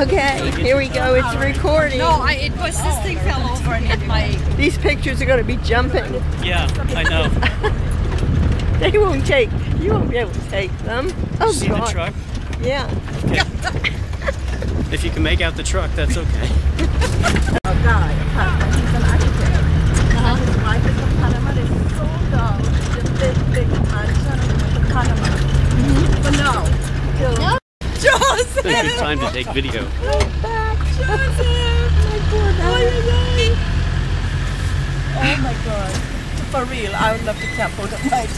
Okay, here we go. It's recording. No, it was this thing fell over and hit my. These pictures are going to be jumping. Yeah, I know. They won't take. You won't be able to take them. Oh, See God. the truck? Yeah. Okay. If you can make out the truck, that's okay. A guy, he's an architect. And his wife is from Panama. They sold out the big mansion in Panama. But now, Joseph! Good time to take video. Look back, Joseph! My poor guy. Oh my God. For real, I would love to camp out at night.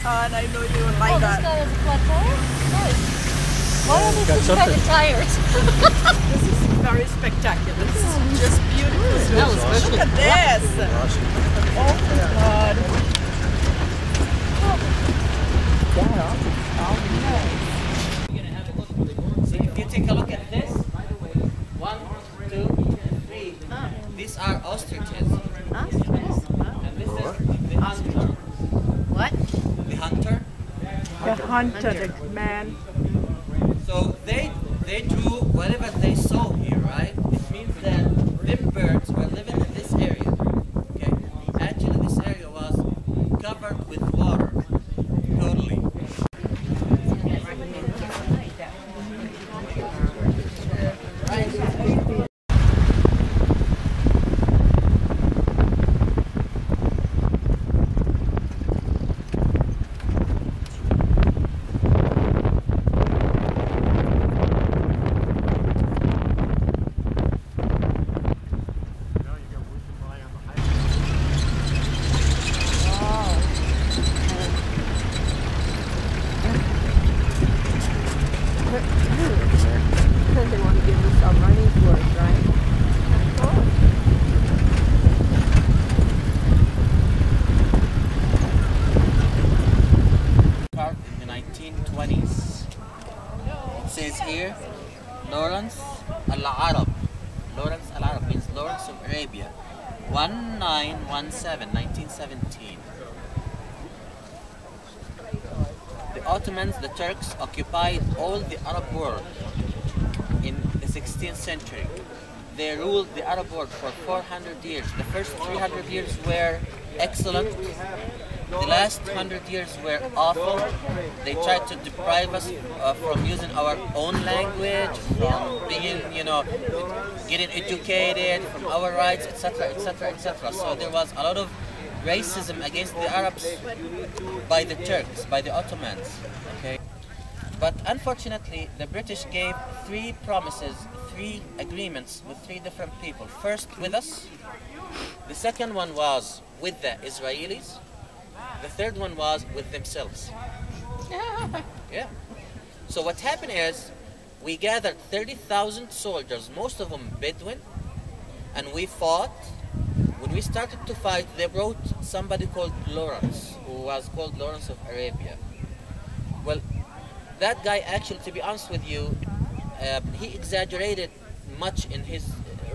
And I know you would like that. This guy has a flat tire? Nice. Why are they such kind of tires? This is very spectacular. This is just beautiful. Look at this. Oh my God. So if you take a look at this, 1, 2, 3. These are ostriches. And this is the hunter. What? The hunter. The hunter, the man. So they drew whatever they saw here, right? It means that them birds were living in this area. Okay? Actually, this area was covered with water, totally. They want to give us some money's worth, right? In the 1920s. It says here, Lawrence Al-Arab. Lawrence Al-Arab means Lawrence of Arabia. 1917, 1917. The Ottomans, the Turks, occupied all the Arab world in the 16th century. They ruled the Arab world for 400 years. The first 300 years were excellent. The last 100 years were awful. They tried to deprive us from using our own language, from being, getting educated, from our rights, etc., etc., etc. So there was a lot of racism against the Arabs by the Turks, by the Ottomans. Okay, but unfortunately, the British gave 3 promises, 3 agreements with 3 different people. First, with us. The second one was with the Israelis. The third one was with themselves. Yeah. So what happened is, we gathered 30,000 soldiers, most of them Bedouin, and we fought. When we started to fight, they brought somebody called Lawrence, who was called Lawrence of Arabia. Well, that guy actually, to be honest with you, he exaggerated much in his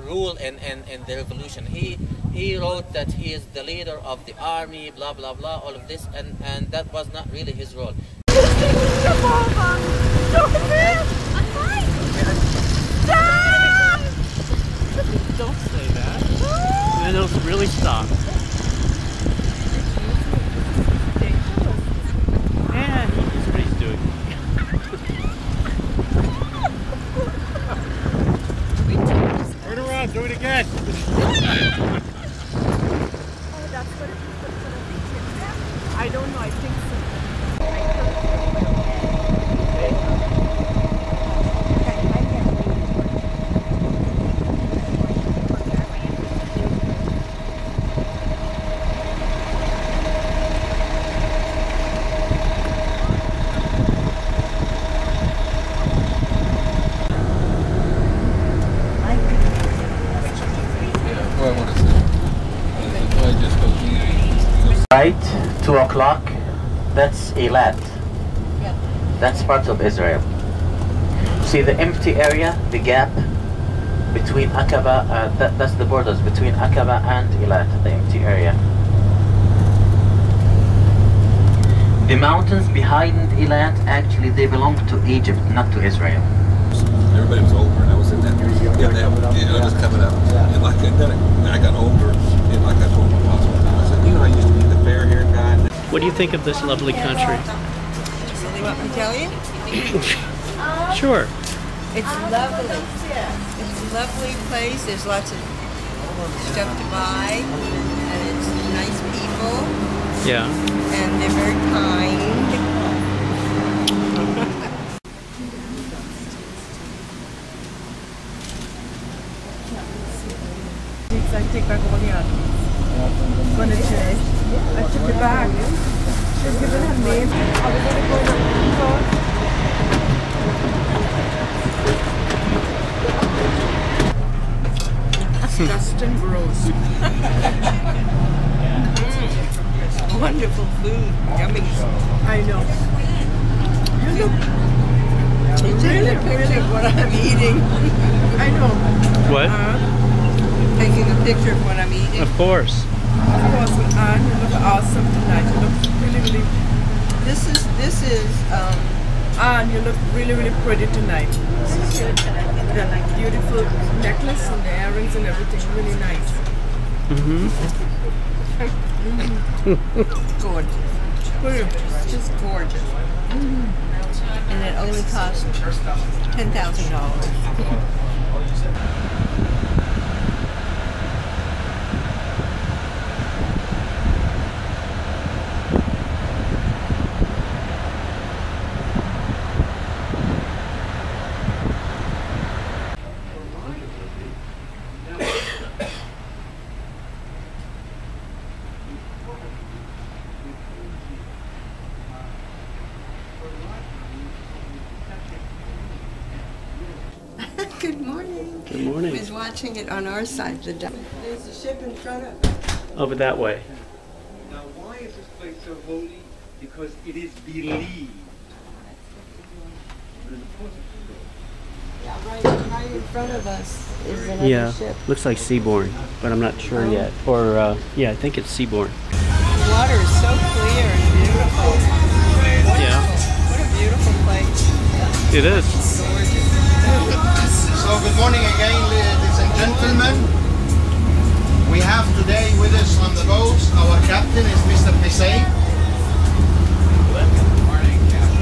rule and the revolution. He wrote that he is the leader of the army, blah blah blah, all of this, and that was not really his role. finally stopped. And he's what he's doing. Turn around, do it again. I don't know, I think so. Right, 2 o'clock, that's Eilat. That's part of Israel. See the empty area, the gap between Aqaba, that's the borders between Aqaba and Eilat, the empty area. The mountains behind Eilat, actually they belong to Egypt, not to Israel. Everybody was older, and I was in that. Just coming up. And like then I got older, and like I told my boss, I said, I used to be the fair hair guy. What do you think of this lovely country? Really want me to tell you? Sure. It's lovely. It's a lovely place. There's lots of stuff to buy, and it's nice people. Yeah. And they're very kind. I take back all the items. Gonna change. I took it back. She's given her name. I was gonna go to the disgusting gross. Wonderful food. Yummy. I know. You look You take a picture of what I'm eating. I know. What? Taking a picture of what I'm eating. Of course. Of course, Anne, you look awesome tonight. You look really, really. This is Anne, you look really, really pretty tonight. The beautiful necklace and the earrings and everything, really nice. Gorgeous. Just gorgeous. And it only cost $10,000. Good morning. Good morning. I was watching it on our side of the dock. There's a ship in front of us. Over that way. Now, why is this place so holy? Because it is believed. Yeah, right in front of us is another Yeah, ship. looks like Seabourn, but I'm not sure yet. Or, yeah, I think it's Seabourn. The water is so clear and beautiful. Yeah. What a beautiful place. It is. So good morning again, ladies and gentlemen. We have today with us on the boat, our captain is Mr. Hussein.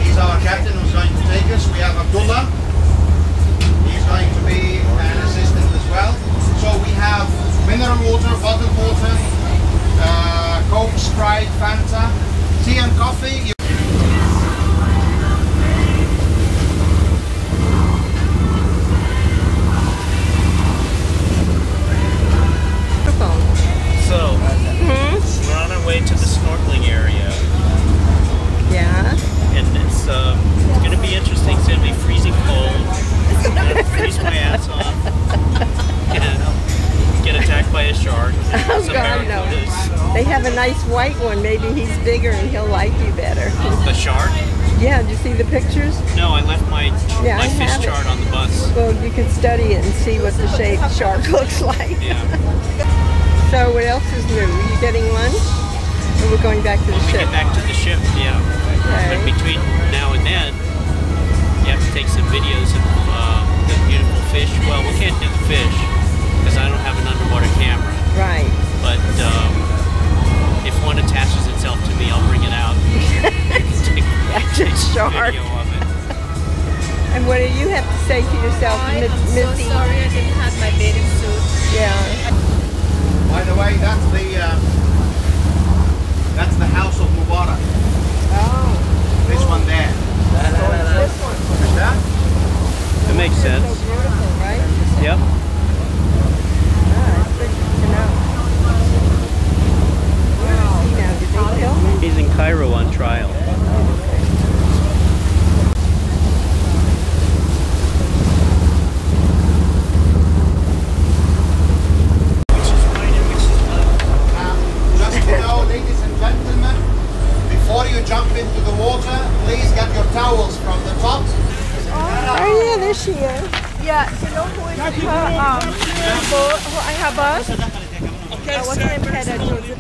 He's our captain who's going to take us. We have Abdullah. He's going to be an assistant as well. So we have mineral water, bottled water, Coke, Sprite, Fanta, tea and coffee. So, we're on our way to the snorkeling area. Yeah. And it's going to be interesting. It's going to be freezing cold. I'm going to freeze my ass off. And get attacked by a shark. Oh God, no. They have a nice white one. Maybe he's bigger and he'll like you better. The shark? Yeah, did you see the pictures? No, I left my fish chart on the bus. Well, you can study it and see what the shape shark looks like. Yeah. So what else is new? Are you getting lunch? Or we're going back to the When we ship? get back to the ship, yeah. Okay. But between now and then, you have to take some videos of the beautiful fish. Well, we can't do the fish because I don't have an underwater camera. Right. but if one attaches itself to me, I'll bring it out. Take video of it. And what do you have to say to yourself, I'm Missy? so sorry I didn't have my bathing suit. Yeah. By the way, that's the house of Mubarak. Oh. This one there. This one. Is that? It makes sense. So beautiful, right? Yep. It's good to know. Where is he now? Did they kill him? He's in Cairo on trial. Just to know, ladies and gentlemen, before you jump into the water, please get your towels from the top. Oh yeah, there she is. Yeah, you know who is her boss? What's her name? Head of Joseph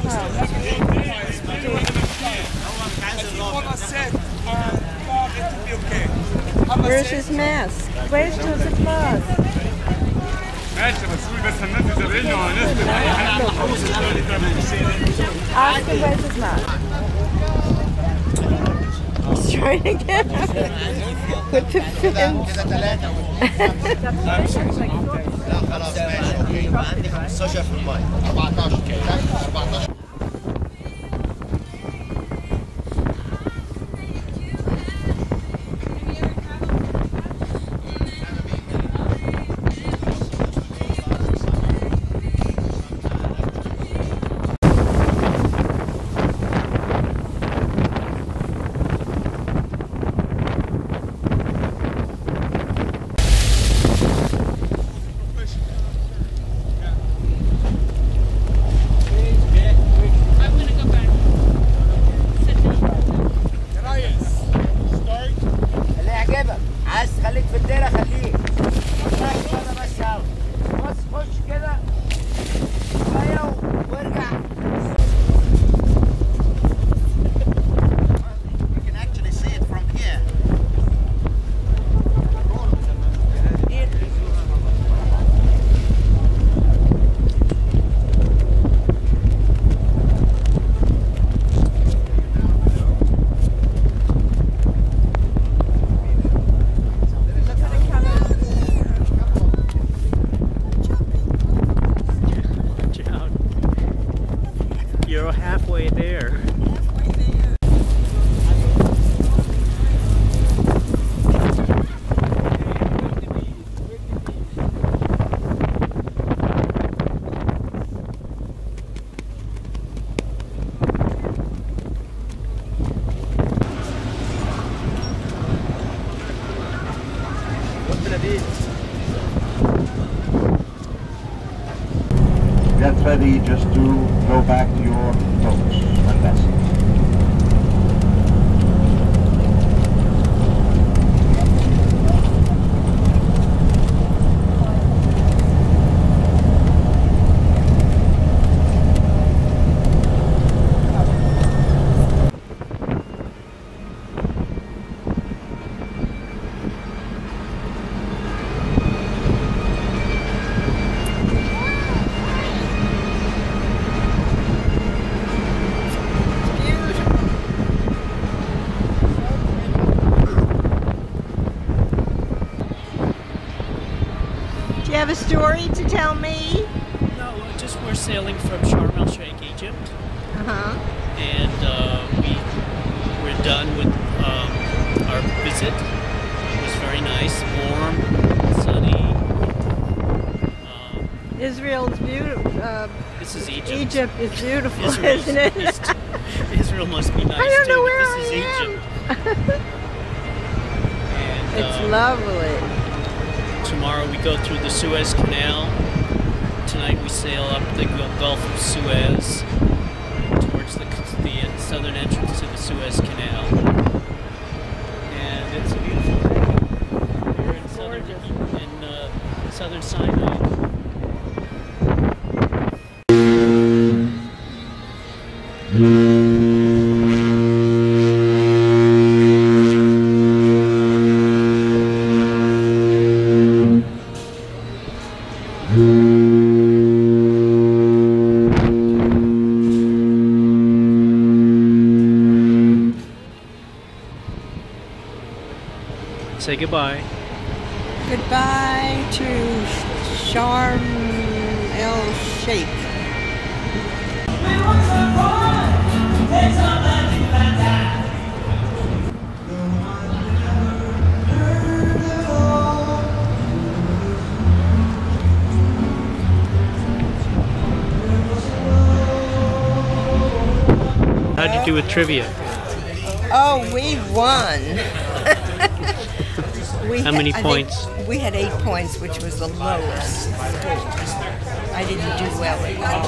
Where's his mask? Where's Joseph Mask? Ask him where's his mask. He's trying to get with the fins. لا خلاص ماشي اوكي عندي 15 في الماء 14 14 You're halfway there. Get ready just to go back to your boats and vessels. Do you have a story to tell me? No, just we're sailing from Sharm el Sheikh, Egypt. And we're done with our visit. It was very nice, warm, sunny. Israel is beautiful. This is Egypt. Egypt is beautiful, Israel's- isn't it? Israel must be nice I don't too, know but where this is I am. Egypt. And, It's lovely. Tomorrow we go through the Suez Canal. Tonight we sail up the Gulf of Suez towards the southern entrance to the Suez Canal. And it's a beautiful day. We're in southern Sinai. Say goodbye. Goodbye to Sharm El Sheikh. How'd you do with trivia? Oh, we won. How many points? We had 8 points, which was the lowest. I didn't do well at all.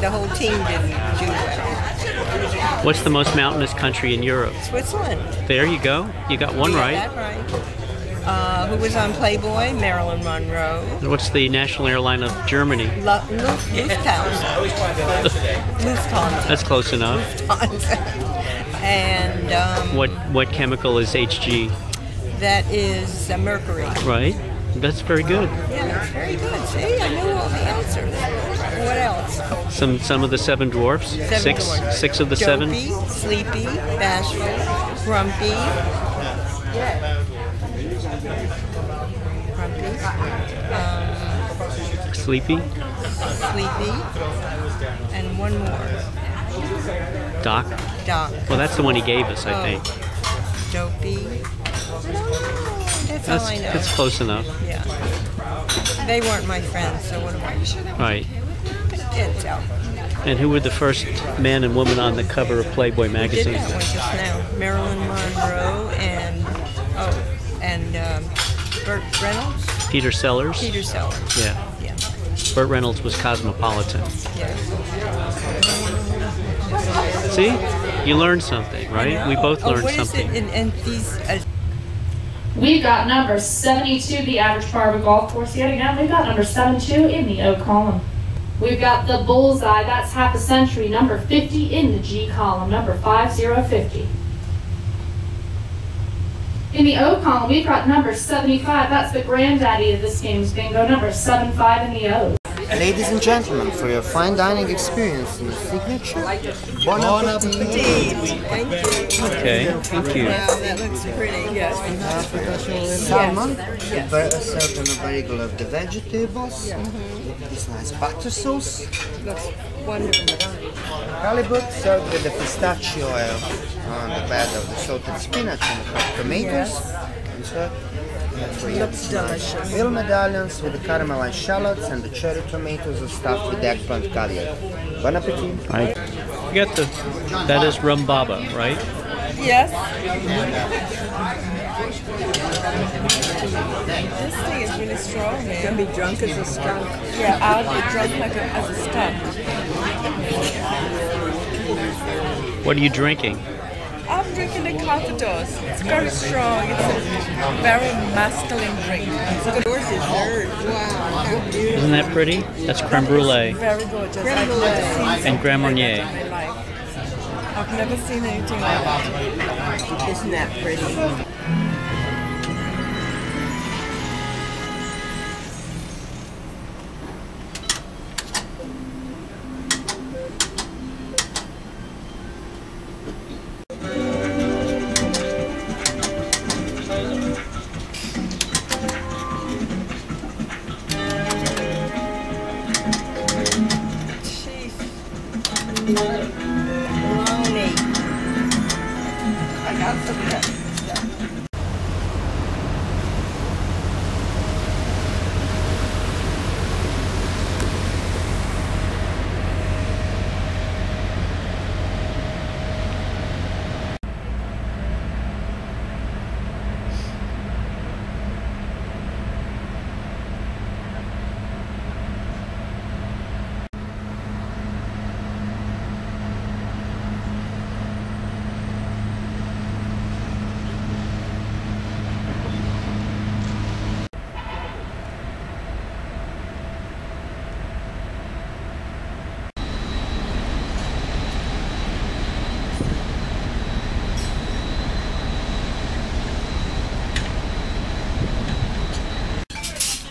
The whole team didn't do well. What's the most mountainous country in Europe? Switzerland. There you go. You got one right. That right. Who was on Playboy? Marilyn Monroe. What's the national airline of Germany? Lufthansa. Lufthansa. That's close enough. Lufthansa. And what chemical is Hg? that is mercury. Right. That's very good. Yeah, that's very good. See, I knew all the answers. What else? Some of the seven dwarfs. Six of the seven. Dopey, sleepy, bashful, grumpy. Sleepy. Sleepy. And one more. Doc. Doc. Well, that's the one he gave us, I think. Dopey. That's all I know. That's close enough. Yeah. They weren't my friends, so what do I do? Right. Can't tell. And who were the first man and woman on the cover of Playboy magazine? We did that one just now. Marilyn Monroe and Burt Reynolds. Peter Sellers. Peter Sellers. Yeah. Yeah. Burt Reynolds was Cosmopolitan. Yeah. See, you learned something, right? We both learned something. What is it? And these. We've got number 72, the average par of a golf course yet again. We've got number 72 in the O column. We've got the bullseye, that's half a century, number 50 in the G column, number 5050. In the O column, we've got number 75, that's the granddaddy of this game's bingo, number 75 in the O. Ladies and gentlemen, for your fine dining experience in the signature, bon appetit. Thank you. Okay, thank you. Wow, that looks pretty. Yes. Salmon, served on a bagel of the vegetables. This nice butter sauce. Looks wonderful. Halibut served with the pistachio oil on the bed of the salted spinach and the crushed tomatoes. And so, looks delicious. Veal medallions with the caramelized shallots and the cherry tomatoes are stuffed with eggplant caviar. Bon appetit. Right. You got that is rum baba, right? Yes. This thing is really strong, man. You're gonna be drunk as a skunk. Yeah, I'll be drunk as a skunk. What are you drinking? I'm drinking the Calvados. It's very strong. It's a very masculine drink. It's good for dessert. Wow, how beautiful. Isn't that pretty? That's creme brulee. Very gorgeous. Creme brulee. And Grand Marnier. I've never seen anything like that. Isn't that pretty?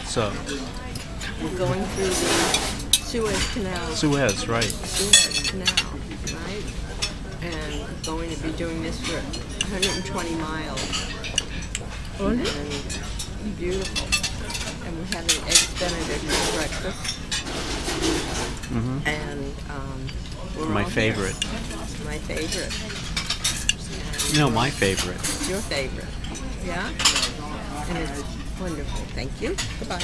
So, we're going through the Suez Canal. Suez, right. Suez Canal, right? And we're going to be doing this for 120 miles. And beautiful. And we had an eggs Benedict for breakfast. And we're My all favorite. here. My favorite. No, my favorite. Your favorite. Yeah? And it's wonderful. Thank you. Goodbye.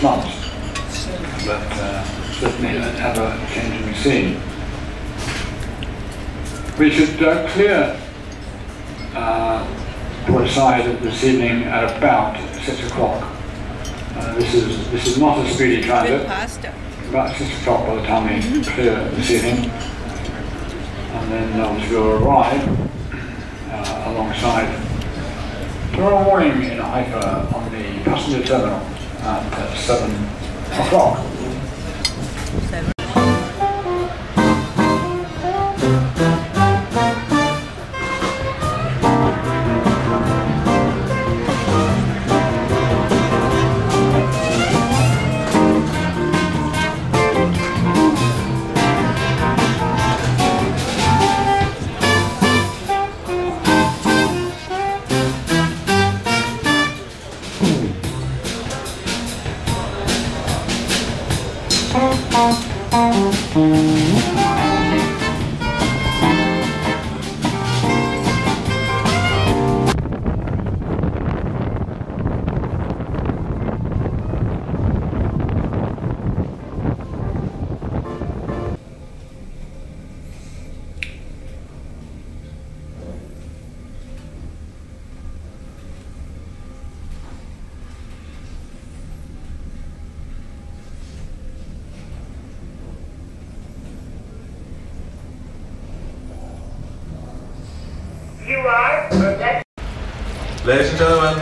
Months, but certainly an ever-changing scene. We should put aside this evening at about 6 o'clock. This is not a speedy transit. About 6 o'clock by the time we clear this evening, and then we'll arrive alongside tomorrow morning in Haifa on the passenger terminal at 7 o'clock. Ladies and gentlemen,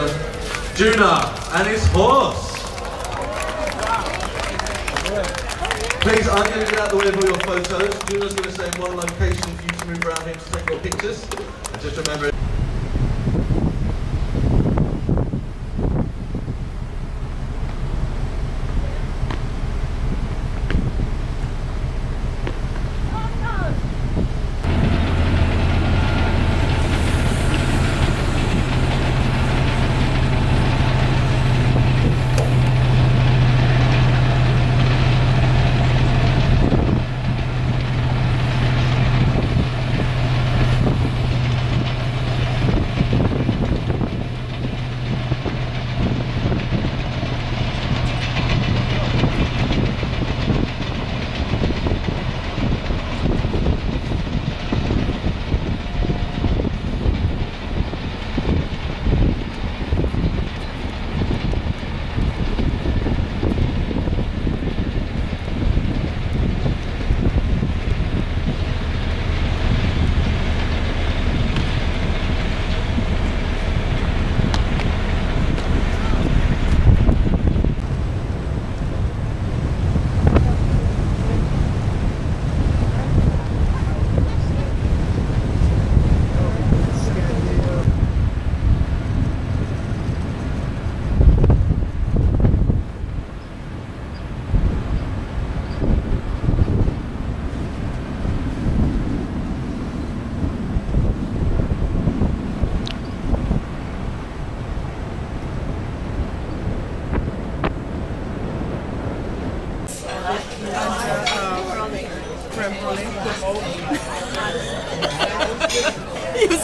Junah and his horse. Please, I'm going to get out the way of all your photos. Junah's going to stay in one location for you to move around here to take your pictures. And just remember,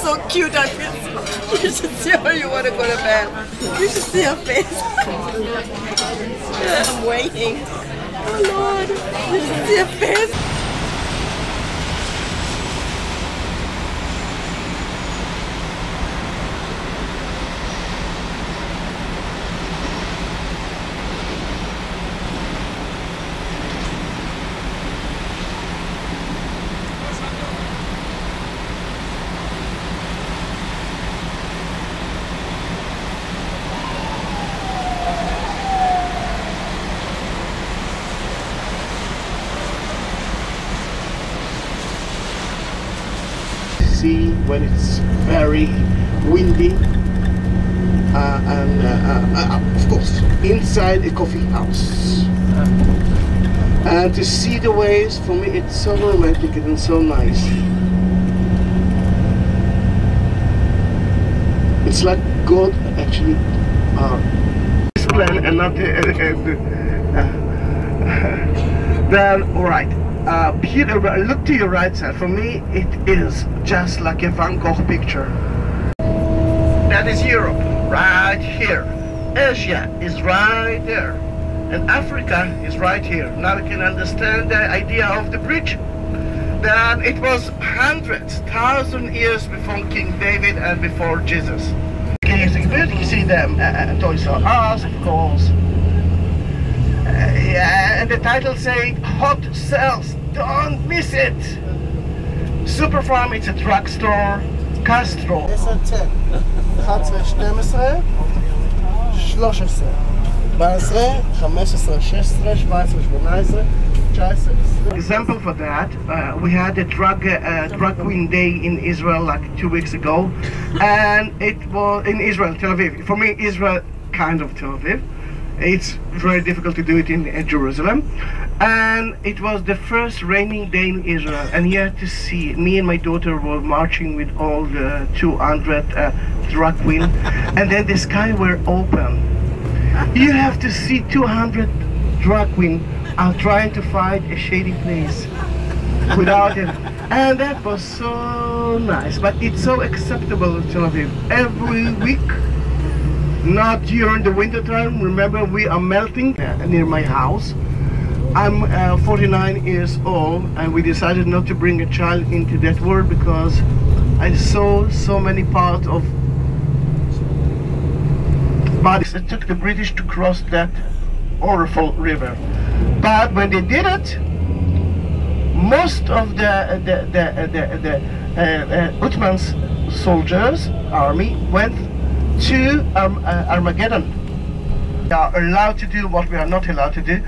so cute. I feel you should see her. You want to go to bed. You should see her face. I'm waiting. Oh Lord, you should see her face. Sea when it's very windy and of course inside a coffee house and to see the waves, for me it's so romantic and so nice. It's like God actually this plan and not then alright. Peter, look to your right side. For me, it is just like a Van Gogh picture. That is Europe, right here. Asia is right there. And Africa is right here. Now you can understand the idea of the bridge. Then it was hundreds, 1,000 years before King David and before Jesus. You see them, Toys R Us, of course. Yeah, and the title saying hot sales, don't miss it. Superfarm, it's a drugstore. Castro. 10, 11, 12, 13, 14, 15, 16, 17, 18, 19. Example for that, we had a drug queen day in Israel like 2 weeks ago, and it was in Israel, Tel Aviv. For me, Israel kind of Tel Aviv. It's very difficult to do it in Jerusalem, and it was the first raining day in Israel, and you had to see, me and my daughter were marching with all the 200 drag queens, and then the sky were open. You have to see 200 drag queens are trying to find a shady place without it, and that was so nice. But it's so acceptable in Tel Aviv every week. Not during the winter time. Remember, we are melting near my house. I'm 49 years old, and we decided not to bring a child into that world because I saw so many parts of bodies. It took the British to cross that awful river. But when they did it, most of the Ottoman's soldiers, army, went to Armageddon. We are allowed to do what we are not allowed to do.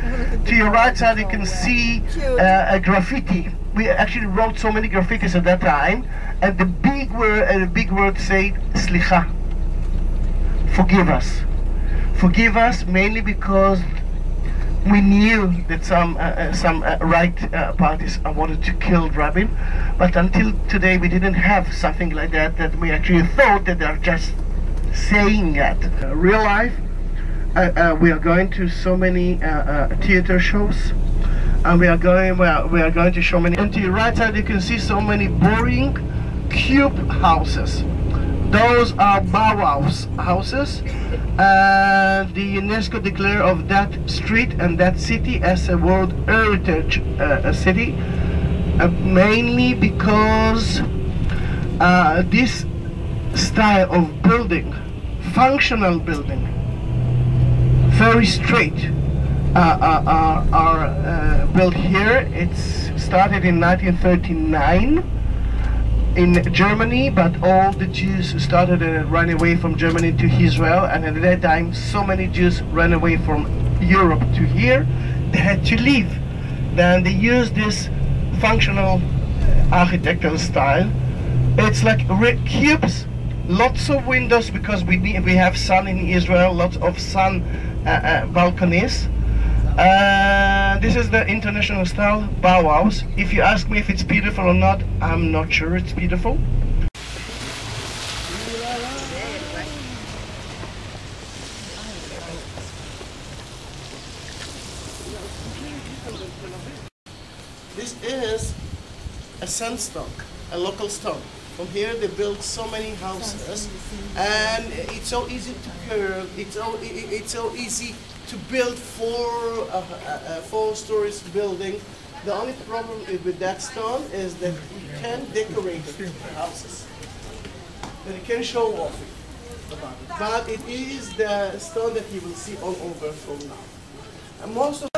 To your right side you can see a graffiti. We actually wrote so many graffitis at that time, and the big word said Slicha. Forgive us. Forgive us, mainly because we knew that some right parties wanted to kill Rabin, but until today we didn't have something like that, that we actually thought that they're just saying that. Real life, we are going to so many theater shows, and we are going to show many. And to your right side you can see so many boring cube houses. Those are Bauhaus houses, and the UNESCO declared of that street and that city as a World Heritage city, mainly because this style of building, functional building, very straight, are built here. It's started in 1939 in Germany, but all the Jews started to run away from Germany to Israel, and at that time so many Jews ran away from Europe to here, they had to leave. Then they used this functional architectural style. It's like cubes, lots of windows because we have sun in Israel, lots of sun balconies. This is the international style Bauhaus. If you ask me if it's beautiful or not, I'm not sure it's beautiful. This is a sandstone, a local stone. From here they built so many houses, and it's so easy to curve. It's so easy to build four stories building. The only problem with that stone is that you can decorate the houses. That you can show off it. But it is the stone that you will see all over from now. And most of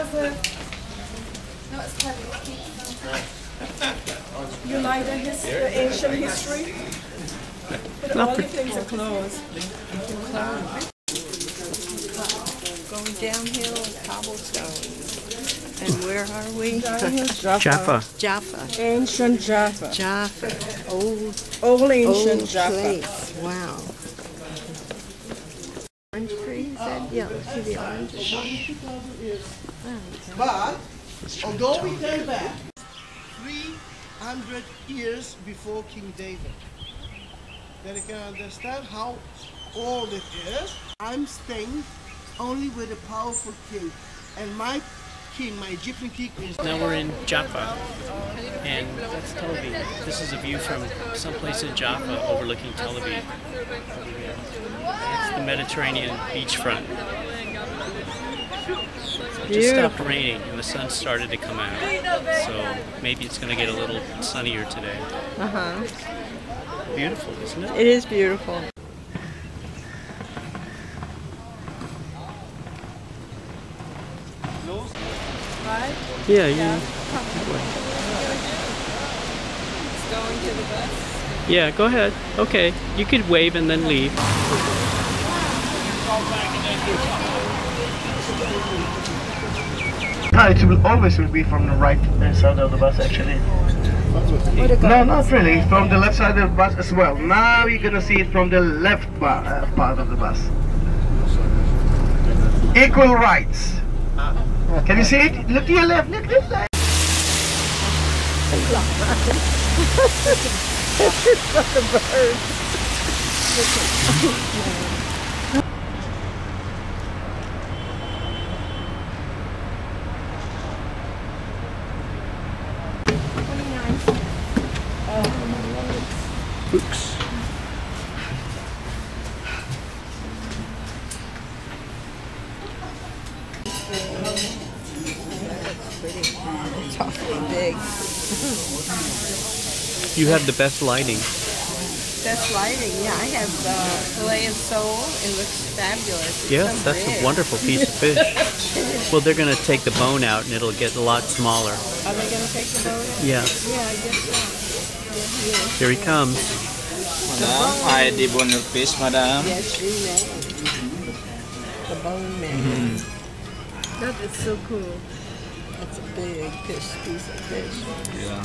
You like the ancient history? But all the things are closed. Going downhill cobblestone. And where are we? Jaffa. Jaffa. Ancient Jaffa. Jaffa. Old ancient old Jaffa. place. Wow. Orange trees and yellow. See the orange? But although we turn back 300 years before King David, then you can understand how old it is. I'm staying only with a powerful king, and my king, my Egyptian king is... Now we're in Jaffa, and that's Tel Aviv. This is a view from someplace in Jaffa overlooking Tel Aviv. It's the Mediterranean beachfront. It just stopped raining and the sun started to come out, so maybe it's going to get a little sunnier today. Beautiful, isn't it? It is beautiful. Right? Yeah, yeah. It's going to the bus. Yeah, go ahead. Okay, you could wave and then leave. It will always be from the right side of the bus, actually. No, not really. From the left side of the bus as well. Now you're gonna see it from the left part of the bus. Equal rights. Can you see it? Look to your left. Look to your left. Books. It's awfully big. You have the best lighting. Best lighting, yeah. I have filet of sole. It looks fabulous. Yeah, that's a wonderful piece of fish. Well, they're going to take the bone out and it'll get a lot smaller. Are they going to take the bone out? Yeah. Yeah, I guess so. Here he comes. Madam, I debone your fish, madam. Yes, you may. The bone man. That is so cool. That's a big piece of fish. Yeah.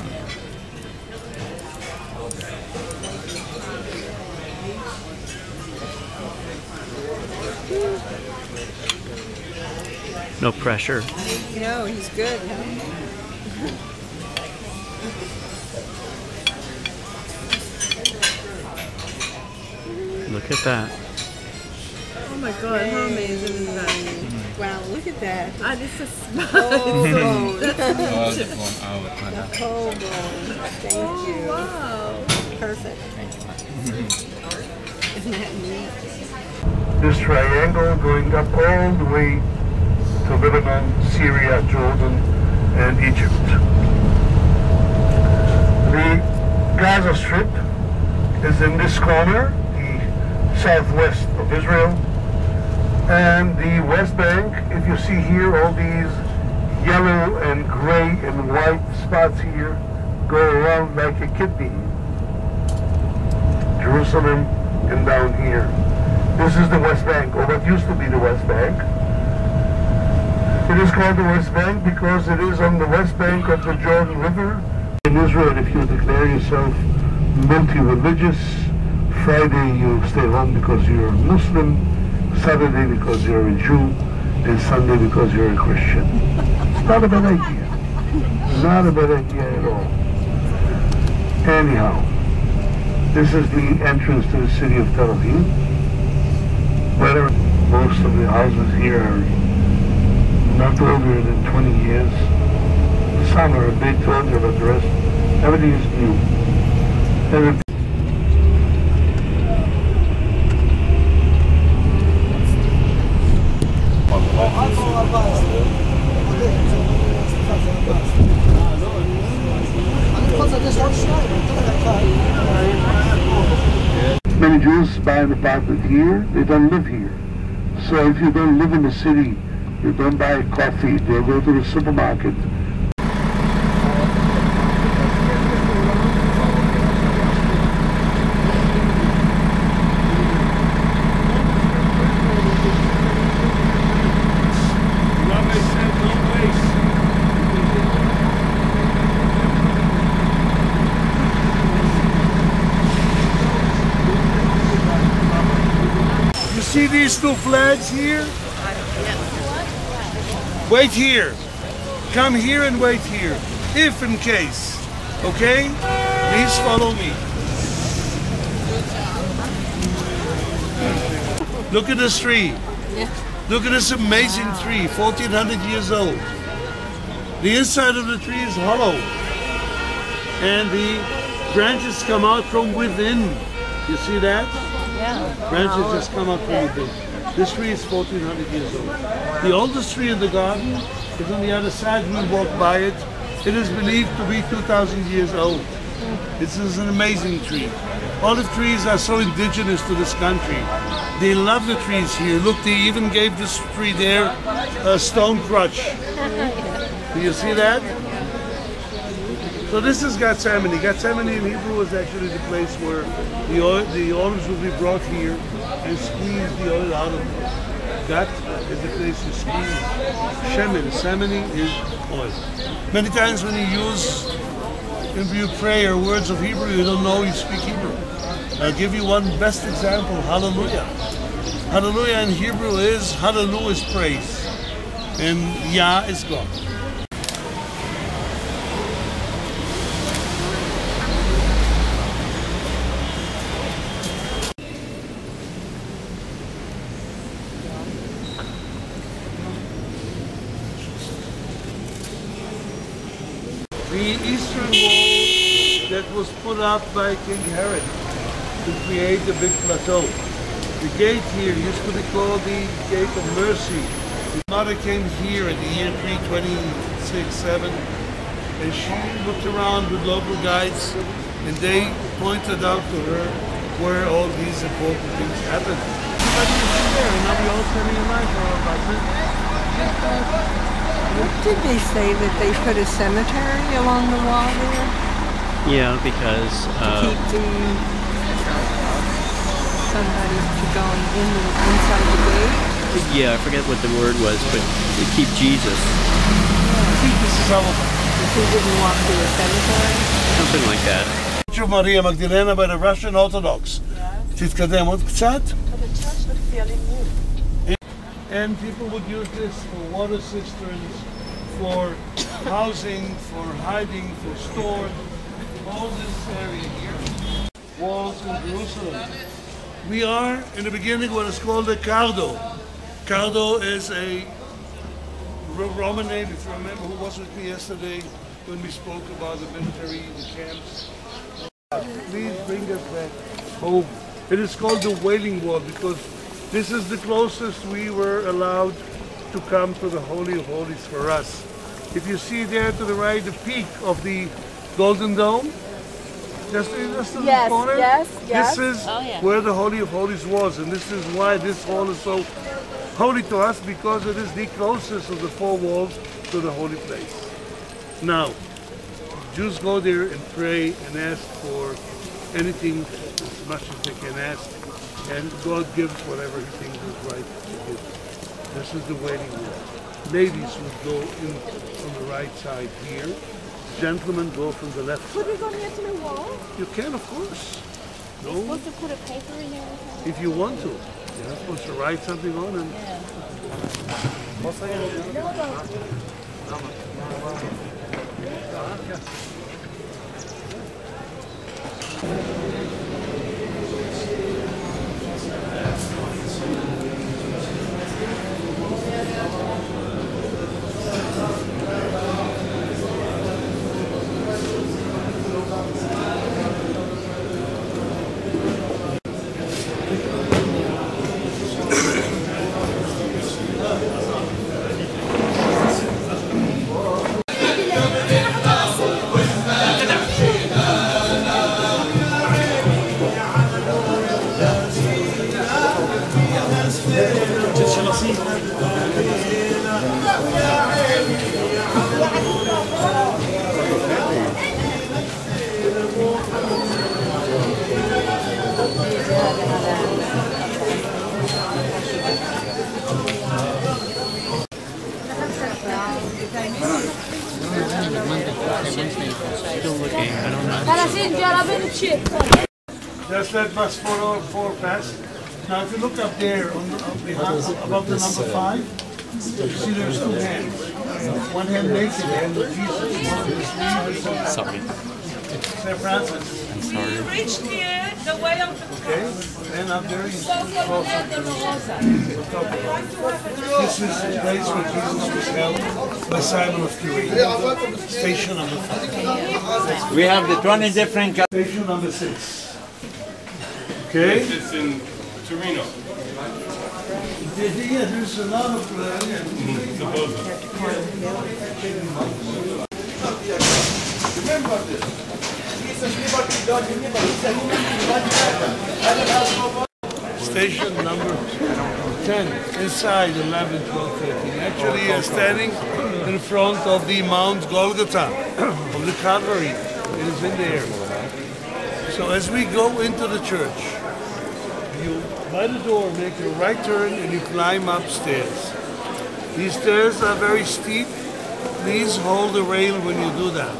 No pressure. No, he's good. Look at that. Oh my God, how amazing is that? Wow, look at that. And it's a small bone. All the bone out, The madam. whole bone. Thank you. Wow. Perfect. Isn't that neat? This triangle going up all the way to Lebanon, Syria, Jordan, and Egypt. The Gaza Strip is in this corner, the southwest of Israel, and the West Bank. If you see here, all these yellow and gray and white spots here go around like a kidney. Jerusalem and down here. This is the West Bank, or what used to be the West Bank. It is called the West Bank because it is on the west bank of the Jordan River. In Israel, if you declare yourself multi-religious, Friday you stay home because you're a Muslim, Saturday because you're a Jew, and Sunday because you're a Christian. It's not a bad idea. Not a bad idea at all. Anyhow, this is the entrance to the city of Tel Aviv. Whether most of the houses here are not older than 20 years. Some are a bit older, but the rest, everything is new. apartment here, they don't live here. So if you don't live in the city, you don't buy coffee, they go to the supermarket. See these two flags here? Wait here. Come here and wait here. If in case. Okay? Please follow me. Look at this tree. Look at this amazing tree, 1400 years old. The inside of the tree is hollow. And the branches come out from within. You see that? Branches just come up from within. This tree is 1400 years old. The oldest tree in the garden is on the other side. We walk by it. It is believed to be 2000 years old. This is an amazing tree. Olive trees are so indigenous to this country. They love the trees here. Look, they even gave this tree there a stone crutch. Do you see that? So this is Gethsemane. Gethsemane in Hebrew is actually the place where the olives will be brought here and squeeze the oil out of them. That is the place you squeeze. Shemen, semeni is oil. Many times when you use in your prayer words of Hebrew, you don't know you speak Hebrew. I'll give you one best example, hallelujah. Hallelujah in Hebrew is, hallelujah is praise. And Yah is God. The eastern wall that was put up by King Herod to create the big plateau. The gate here used to be called the Gate of Mercy. His mother came here in the year 326-7, and she looked around with local guides, and they pointed out to her where all these important things happened. Everybody is there, and now we all standing in line for our bus. Did they say that they put a cemetery along the wall there? Yeah, because to keep somebody going inside the gate? Yeah, I forget what the word was, but to keep Jesus. Keep the celibate. If he didn't walk to a cemetery? Something like that. Picture of Maria Magdalena by the Russian Orthodox. תתקדם עוד קצת. And people would use this for water cisterns, for housing, for hiding, for storage. All this area here. Walls in Jerusalem. We are in the beginning what is called a cardo. Cardo is a Roman name, if you remember who was with me yesterday when we spoke about the military, the camps. Please bring us back home. It is called the Wailing Wall because this is the closest we were allowed to come to the Holy of Holies for us. If you see there to the right the peak of the Golden Dome, just in the corner, this is where the Holy of Holies was, and this is why this hall is so holy to us, because it is the closest of the four walls to the holy place. Now, Jews go there and pray and ask for anything as much as they can ask, and God gives whatever he thinks is right to give. This is the waiting wall. Ladies would go in on the right side here. Gentlemen go from the left Put side. it on the edge of the wall? You can, of course. No. You're supposed to put a paper in there or something? If you want to. You're not supposed to write something on and... Still looking, I don't know. Just let bus 404 pass. Now if you look up there on the, above the number 5, you see there's 2 hands. One hand naked, the hand of Jesus. One of his sleeves. Sorry. St. Francis. I'm sorry. We reached here, the way of the Okay, and up there you cross up to this is the place where Jesus was held by Simon of Cyrene. Station number 5. We have the 20 different... Station number 6. Okay? It's in Torino. Yeah, there's a lot of... Remember this. Station number 10, inside 11, 12, 13. Actually, you're standing in front of the Mount Golgotha, of the Calvary. It is in there. So as we go into the church, you, by the door, make a right turn and you climb upstairs. These stairs are very steep. Please hold the rail when you do that.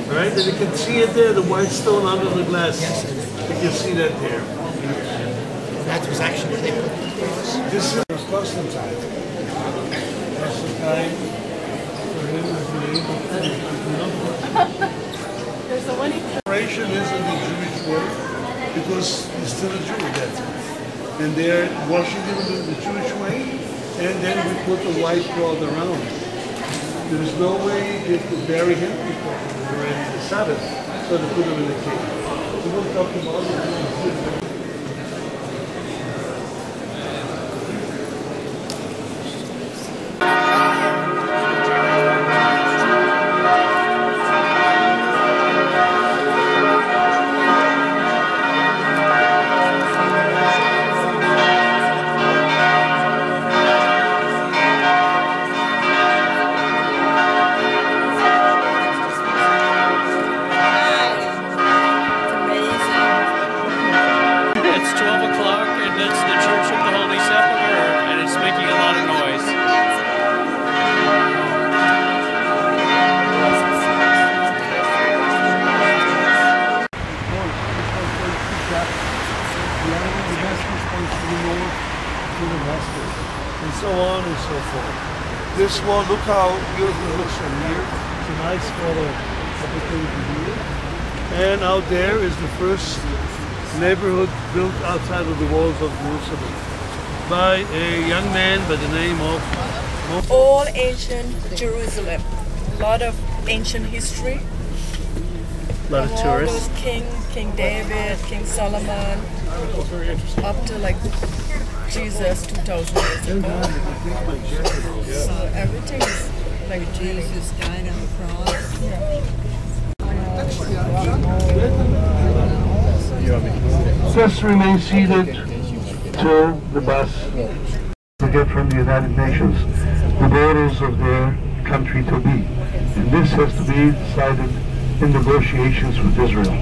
Right, and you can see it there, the white stone under the glass. You can see that there. That was actually there. This is Constantine. Constantine, for him, I believe. There's a winning. Operation is in the Jewish way because he's still a Jew at that time. And they're washing him the Jewish way, and then we put a white cloth around him. There's no way you could bury him because we're in the Sabbath, so they put him in the cave. So we'll talk about it. And so on and so forth. This wall, look how beautiful it looks from here. It's a nice photo opportunity here. And out there is the first neighborhood built outside of the walls of Jerusalem by a young man by the name of... All ancient Jerusalem. A lot of ancient history. A lot of tourists. All those King David, King Solomon, up to like Jesus 2,000 years ago. So everything is like Jesus died on the cross. Just remain seated till the bus will get from the United Nations the borders of their country to be. And this has to be decided in negotiations with Israel.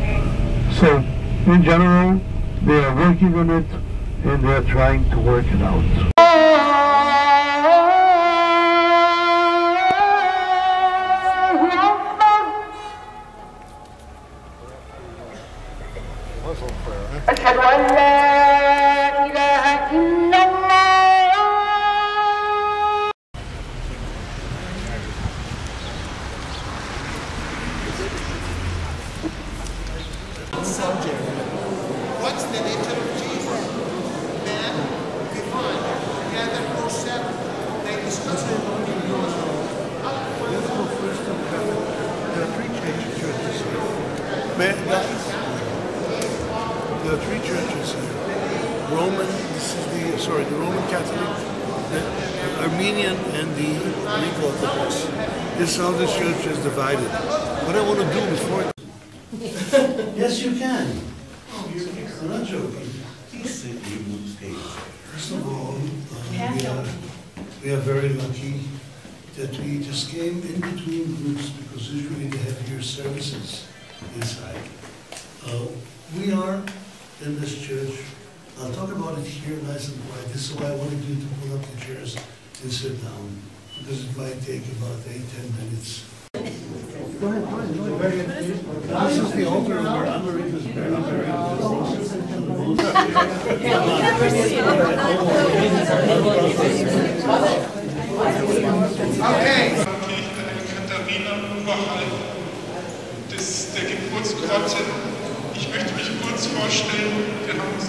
So, in general, they are working on it and they are trying to work it out. What's the nature of Jesus? Man, divine, gathered for seven. They discussed it. There are three churches here. There are three churches here. Roman, the Roman Catholic, the Armenian, and the Greek Orthodox. This is how this church is divided. What I want to do before... Yes, you can. I'm not joking. First of all, we are very lucky that we just came in between groups because usually they have here services inside. We are in this church. I'll talk about it here nice and quiet. This is why I wanted you to pull up the chairs and sit down, because it might take about 8-10 minutes. Go ahead. This is the altar where Anne-Marie is buried. Okay. Katharina Oberhalb der Geburtsgrotte. Ich möchte mich kurz vorstellen. Wir haben uns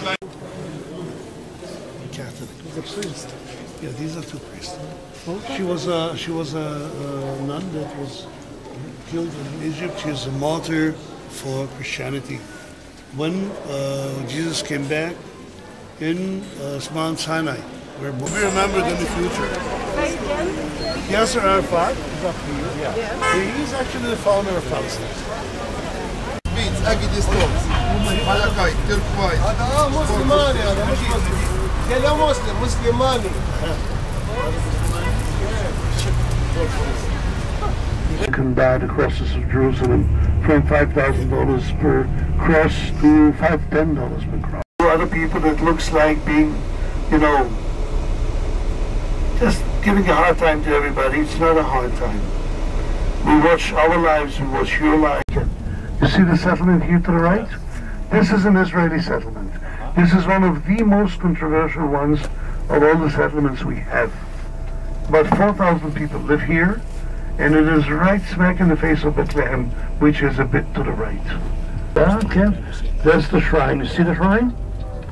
Catholic. The priest. Yeah, these are two priests. She was a nun that was killed in Egypt. She is a martyr for Christianity. When Jesus came back in Mount Sinai, where we remembered in the future. Yasser Arafat is up here. Yeah. He's actually the founder of Palestine. Beats, Agidi Stones, Malakai, Turquoise. Muslimani, Muslim. Muslim, Muslimani. You can buy the crosses of Jerusalem from $5,000 per cross to $10 per cross. For other people, it looks like being, you know, just giving a hard time to everybody. It's not a hard time. We watch our lives, we watch your life. You see the settlement here to the right? This is an Israeli settlement. This is one of the most controversial ones of all the settlements we have. About 4,000 people live here, and it is right smack in the face of Bethlehem, which is a bit to the right. Okay, that's the shrine. You see the shrine?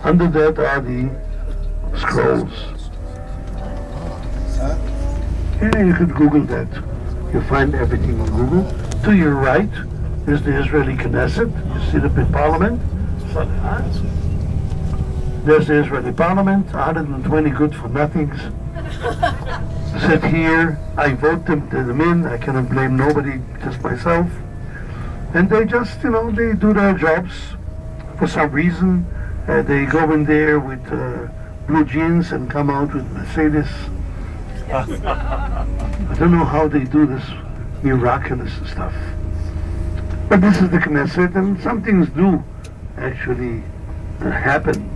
Under that are the scrolls. Yeah, you could Google that. You'll find everything on Google. To your right is the Israeli Knesset. You see the big parliament? There's the Israeli parliament, 120 good for nothings. Sit here, I vote them in, I cannot blame nobody, just myself. And they just, you know, they do their jobs for some reason. They go in there with blue jeans and come out with Mercedes. I don't know how they do this miraculous stuff. But this is the Knesset, and some things do actually happen.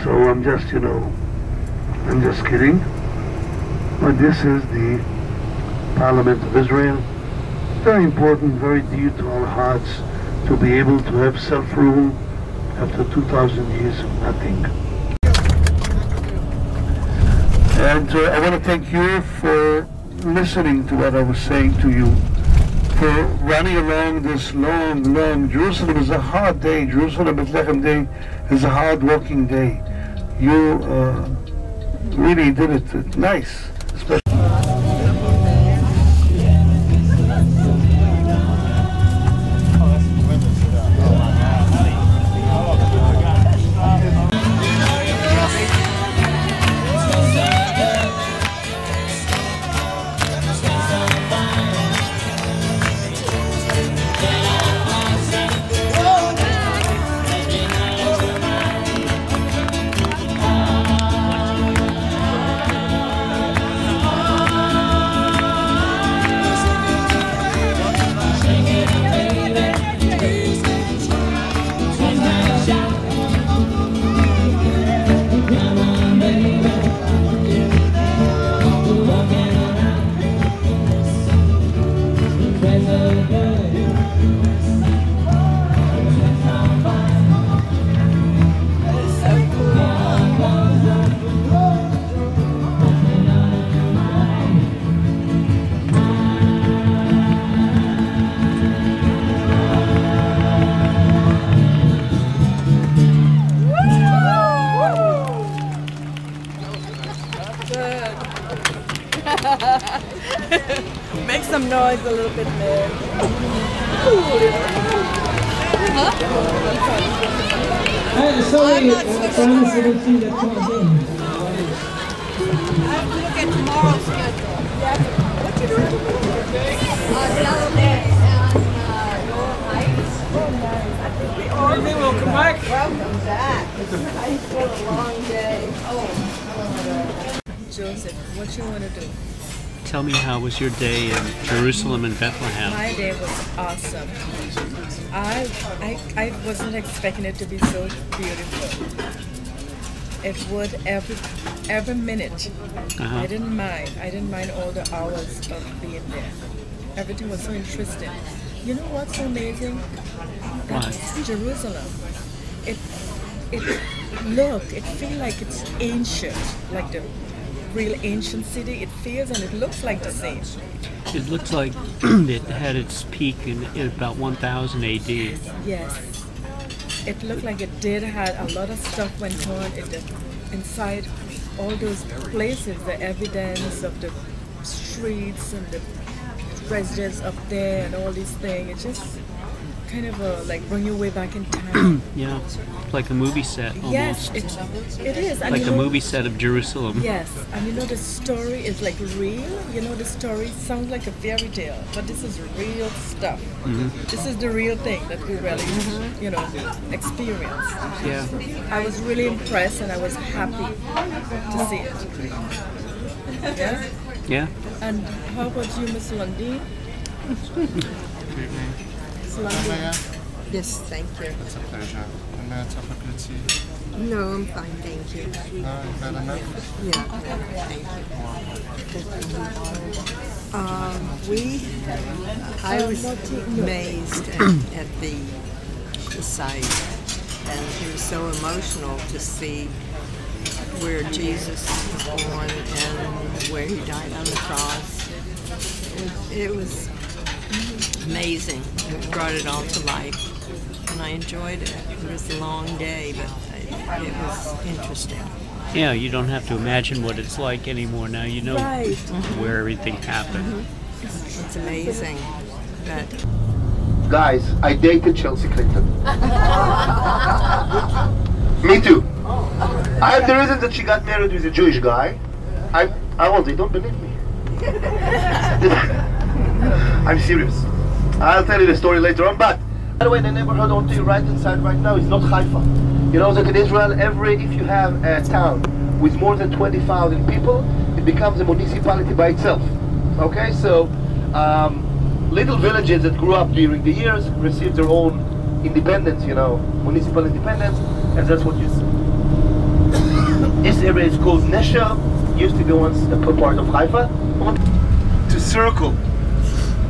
So I'm just, you know, I'm just kidding. But this is the Parliament of Israel. Very important, very dear to our hearts to be able to have self-rule after 2,000 years of nothing. And I want to thank you for listening to what I was saying to you, for running along this long, Jerusalem is a hard day. Jerusalem Bethlehem Day is a hard walking day. You really did it nice. Make some noise a little bit more. Sorry, Francis didn't see that called in. I have to look at tomorrow's schedule. What you doing tomorrow? Down there on Lower Heights. Welcome back. Welcome back. It's been a long day. Joseph, what you want to do? Tell me, how was your day in Jerusalem and Bethlehem? My day was awesome. I wasn't expecting it to be so beautiful. It would every minute. I didn't mind all the hours of being there. Everything was so interesting. You know what's so amazing? What? Jerusalem. It feels like it's ancient, like the real ancient city. It feels and it looks like the same. It looks like it had its peak in about 1000 AD. Yes. It looked like it did had a lot of stuff went on inside all those places, the evidence of the streets and the residents up there and all these things. It just kind of like bring you way back in time. Yeah, like a movie set almost. Yes, it is. And like a movie set of Jerusalem. Yes, and you know the story is like real. You know the story sounds like a fairy tale, but this is real stuff. This is the real thing that we really, you know, experience. Yeah. I was really impressed and I was happy to see it. Yeah? Yeah. And how about you, Miss Lundy? Yes, thank you. It's a pleasure. And may I have a good tea? No, I'm fine, thank you. No, better enough? Yeah, thank you. I was amazed at the site, and it was so emotional to see where Jesus was born and where he died on the cross. It was amazing. It brought it all to life, and I enjoyed it. It was a long day, but it was interesting. Yeah, you don't have to imagine what it's like anymore now. You know where everything happened. It's amazing. But guys, I dated Chelsea Clinton. Me too. I'm the reason that she got married with a Jewish guy. I was, they don't believe me. I'm serious. I'll tell you the story later on, but by the way, the neighborhood on the right hand side right now is not Haifa. You know that in Israel, if you have a town with more than 20,000 people, it becomes a municipality by itself. Okay, so little villages that grew up during the years received their own independence, you know, municipal independence, and that's what you see. This area is called Nesha, used to be once a part of Haifa. To circle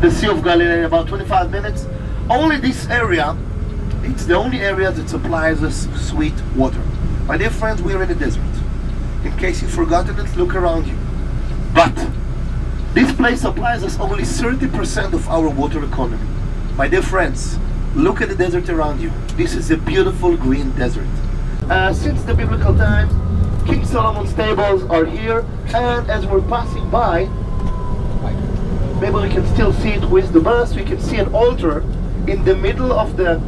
the Sea of Galilee in about 25 minutes. Only this area, it's the only area that supplies us sweet water. My dear friends, we're in the desert. In case you've forgotten it, look around you. But this place supplies us only 30% of our water economy. My dear friends, look at the desert around you. This is a beautiful green desert. Since the biblical times, King Solomon's tables are here, and as we're passing by, maybe we can still see it with the bus. We can see an altar in the middle of the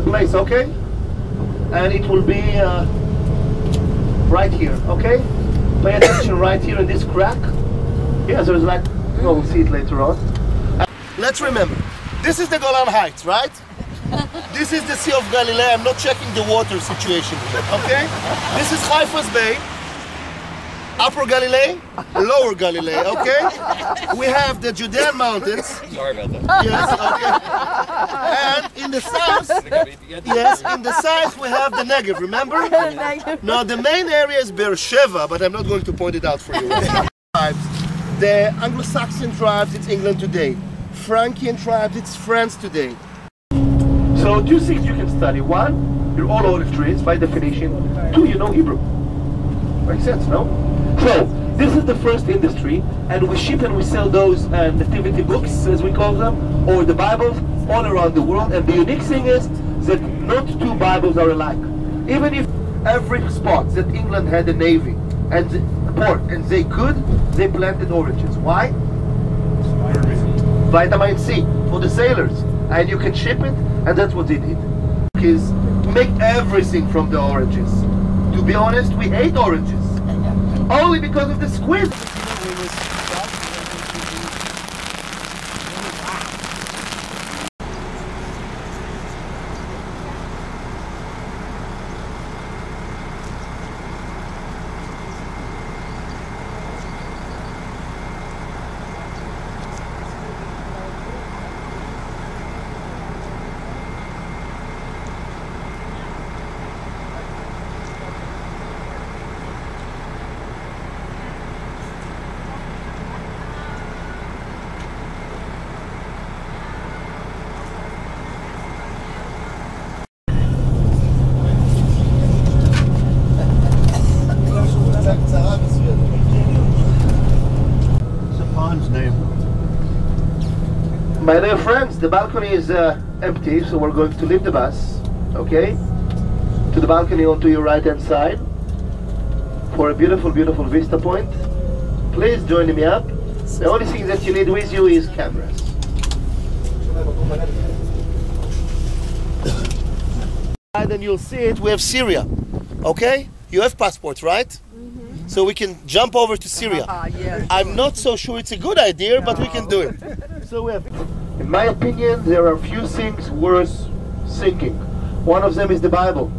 place, okay? And it will be right here, okay? Pay attention right here in this crack. Yeah, there's like, we'll see it later on. Let's remember, this is the Golan Heights, right? This is the Sea of Galilee. I'm not checking the water situation here, okay? This is Haifa's Bay. Upper Galilee, Lower Galilee, okay? We have the Judean Mountains. Sorry about that. Yes, okay. And in the south, yes, in the south we have the Negev, remember? Now the main area is Beersheba, but I'm not going to point it out for you. The Anglo-Saxon tribes, it's England today. Frankian tribes, it's France today. So 2 things you can study. 1, you're all olive trees by definition. 2, you know Hebrew. Makes sense, no? So, this is the first industry, and we ship and we sell those nativity books, as we call them, or the Bibles, all around the world. And the unique thing is that not 2 Bibles are alike. Even if every spot that England had a navy and a port, and they planted oranges. Why? Vitamin C for the sailors. and you can ship it, and that's what they did. Is to make everything from the oranges. To be honest, we hate oranges. Only because of the squid. My dear friends, the balcony is empty, so we're going to leave the bus, okay? To the balcony onto your right hand side for a beautiful, beautiful vista point. Please join me up. The only thing that you need with you is cameras. And then you'll see it, we have Syria, okay? You have passports, right? So we can jump over to Syria. Yes. I'm not so sure it's a good idea, but we can do it. So we have, in my opinion, there are a few things worth thinking. One of them is the Bible.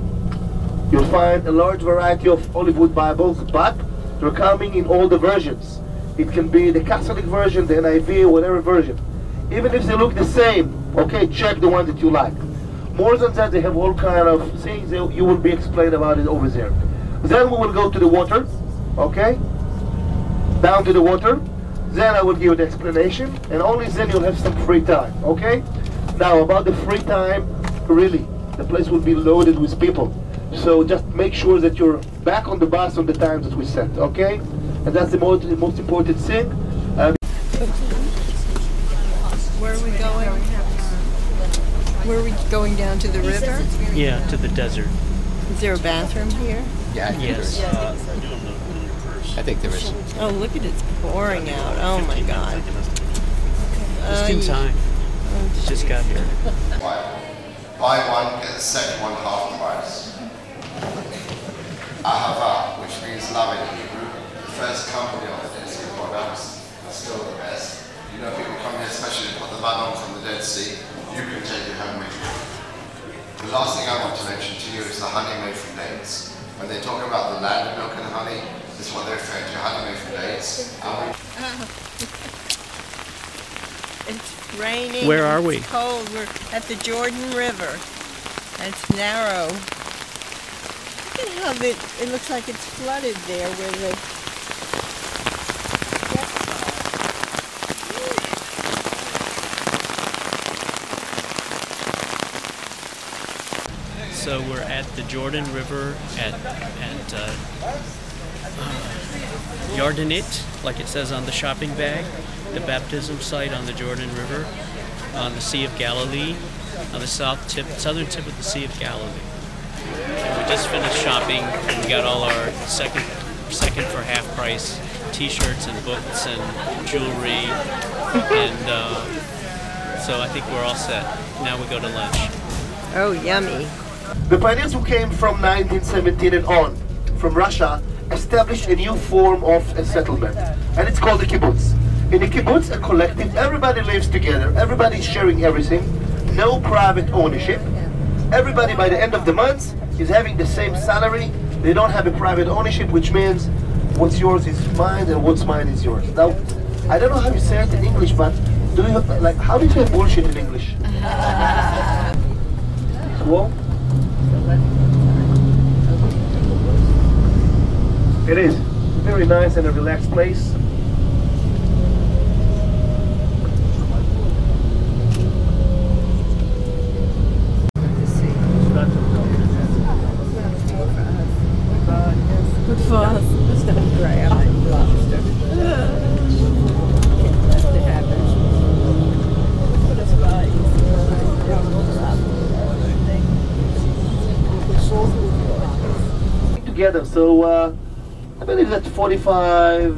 You'll find a large variety of Hollywood Bibles, but they're coming in all the versions. It can be the Catholic version, the NIV, whatever version. Even if they look the same, okay, check the one that you like. More than that, they have all kind of things that you will be explained about it over there. Then we will go to the water, okay? Down to the water. Then I will give you the explanation, and only then you'll have some free time, okay? Now, about the free time, really, the place will be loaded with people. So just make sure that you're back on the bus on the times that we set, okay? And that's the most important thing. Where are we going? Where are we going, down to the river? Yeah, to the desert. Is there a bathroom here? Yeah, Yes. I think there is. Oh, look at it, it's pouring out. Oh my God. Just in time. Just got here. Buy one, get the second one half price. Ahava, which means love in Hebrew. The first company on the Dead Sea products are still the best. You know, people come here, especially to put the mud on from the Dead Sea. You can take it home with you. The last thing I want to mention to you is the honey made from dates. When they talk about the land of milk and honey, this is what they're referring to, honey made from dates. It's raining. Where are we? It's cold. We're at the Jordan River. It's narrow. Look at how it looks like it's flooded there where the So we're at the Jordan River at Yardenit, like it says on the shopping bag, the baptism site on the Jordan River, on the Sea of Galilee, on the southern tip of the Sea of Galilee. And we just finished shopping, and we got all our second for half price T-shirts and books and jewelry, and so I think we're all set. Now we go to lunch. Oh, yummy. The pioneers who came from 1917 and on, from Russia, established a new form of a settlement, and it's called the kibbutz. In the kibbutz, a collective, everybody lives together, everybody is sharing everything, no private ownership. Everybody by the end of the month is having the same salary. They don't have a private ownership, which means what's yours is mine and what's mine is yours. Now, I don't know how you say it in English, but do you like, how do you say bullshit in English? Well, it is very nice and a relaxed place. Good for us. It's not great. Together, so I believe that's 45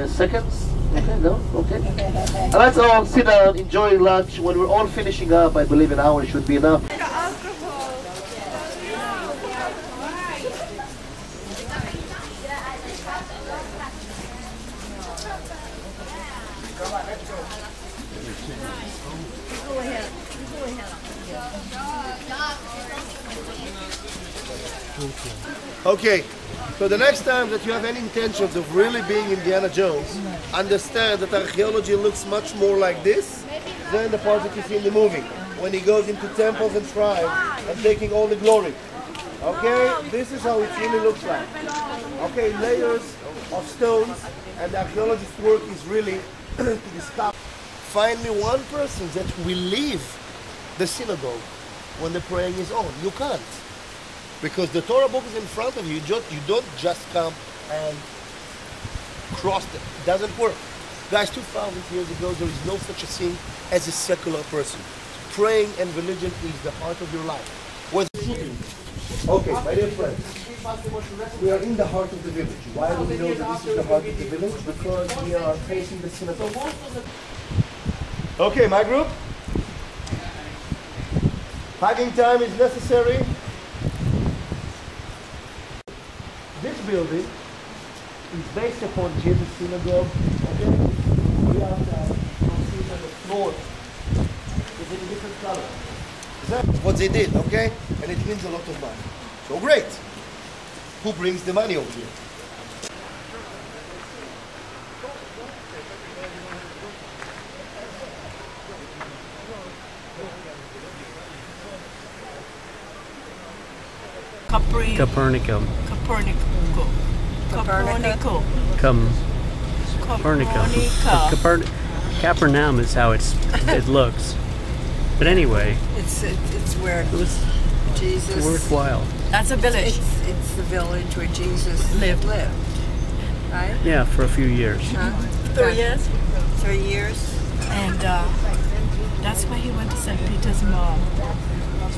seconds, Okay, no? Okay. And let's all sit down, enjoy lunch. When we're all finishing up, I believe an hour should be enough. Okay, so the next time that you have any intentions of really being Indiana Jones, understand that archaeology looks much more like this than the part that you see in the movie, when he goes into temples and shrines and taking all the glory. Okay, this is how it really looks like. Okay, layers of stones, and the archaeologist's work is really to discover. Find me one person that will leave the synagogue when the praying is on. You can't. Because the Torah book is in front of you, you don't just come and cross it. It doesn't work. Guys, 2,000 years ago, there is no such a thing as a secular person. Praying and religion is the heart of your life. Okay, my dear friends, we are in the heart of the village. Why do we know that this is the heart of the village? Because we are facing the synagogue. Okay, my group. Hugging time is necessary. This building is based upon Jesus Synagogue. Okay? We are seeing on the floor. It's in a different color. That's what they did, okay? And it means a lot of money. So great. Who brings the money over here? Copernicum. Capernaum is how it looks. But anyway, it's where it was Jesus worthwhile. That's a village. It's the village where Jesus lived. Right? Yeah, for a few years. 3 years. 3 years. And that's where he went to St. Peter's mom.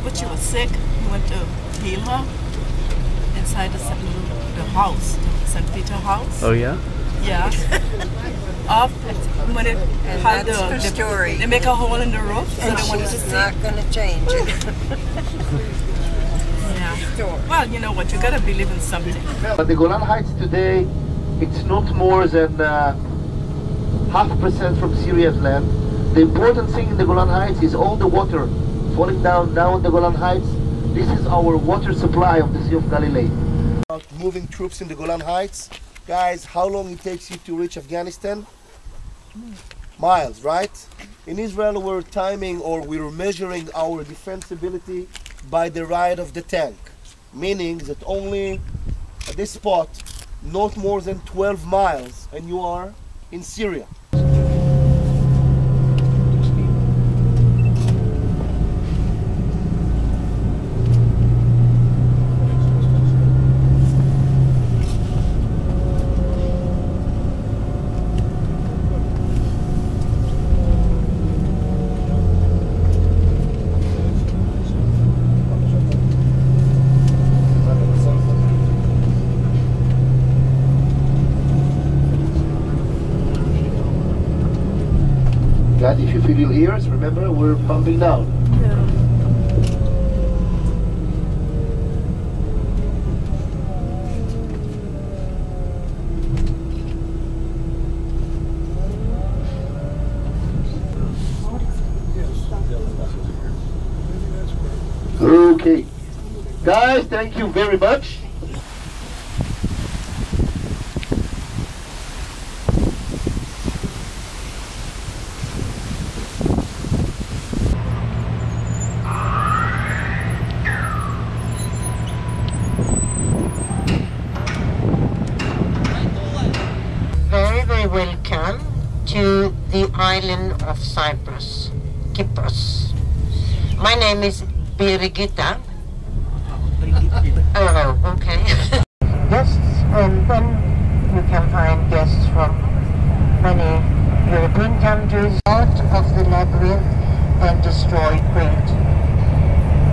When she was sick, he went to heal her inside the house, St. Peter house. Oh yeah? Yeah. When it had the story. They make a hole in the roof, so and they wanted to see. Not going to change it. Yeah. Well, you know what? You gotta believe in something. But the Golan Heights today, it's not more than 0.5% from Syria's land. The important thing in the Golan Heights is all the water falling down now in the Golan Heights. This is our water supply of the Sea of Galilee. Moving troops in the Golan Heights. Guys, how long it takes you to reach Afghanistan? Miles, right? In Israel, we're timing or we're measuring our defensibility by the ride of the tank. Meaning that only at this spot, not more than 12 miles, and you are in Syria. If you feel your ears, remember we're pumping down. Okay. Guys, thank you very much. Welcome to the island of Cyprus, Kypros. My name is Birgitta. Oh, okay. Guests, and then you can find guests from many European countries out of the labyrinth and destroy Crete.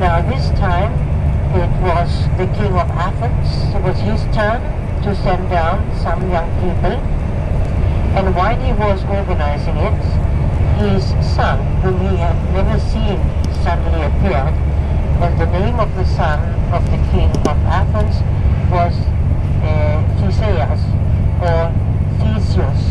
Now this time it was the king of Athens. It was his turn to send down some young people. And while he was organizing it, his son, whom he had never seen, suddenly appeared, and the name of the son of the king of Athens was Theseus, or Theseus.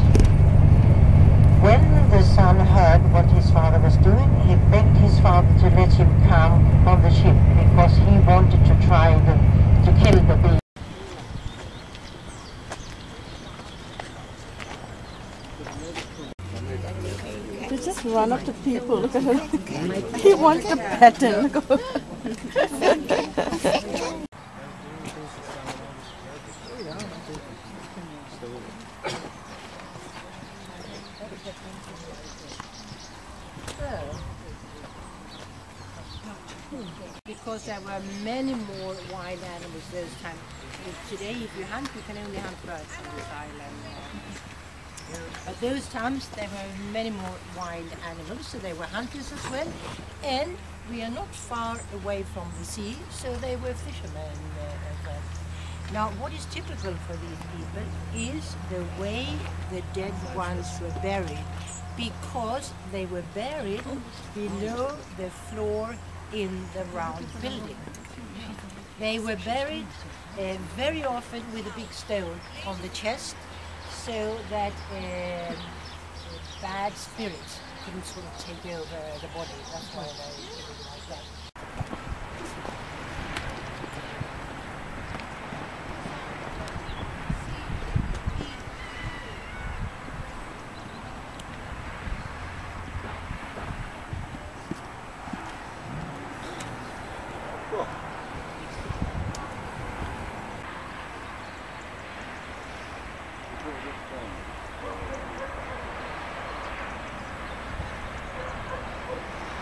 When the son heard what his father was doing, he begged his father to let him come on the ship because he wanted to try to kill the bee. They just run up to people. Look at him. He wants to pet him. Because there were many more wild animals those times. Today, if you hunt, you can only hunt birds on this island. But those times, there were many more wild animals, so they were hunters as well. And we are not far away from the sea, so they were fishermen as well. Now, what is typical for these people is the way the dead ones were buried, because they were buried below the floor in the round building. They were buried very often with a big stone on the chest, so that bad spirits couldn't sort of take over the body. That's why they did it like that.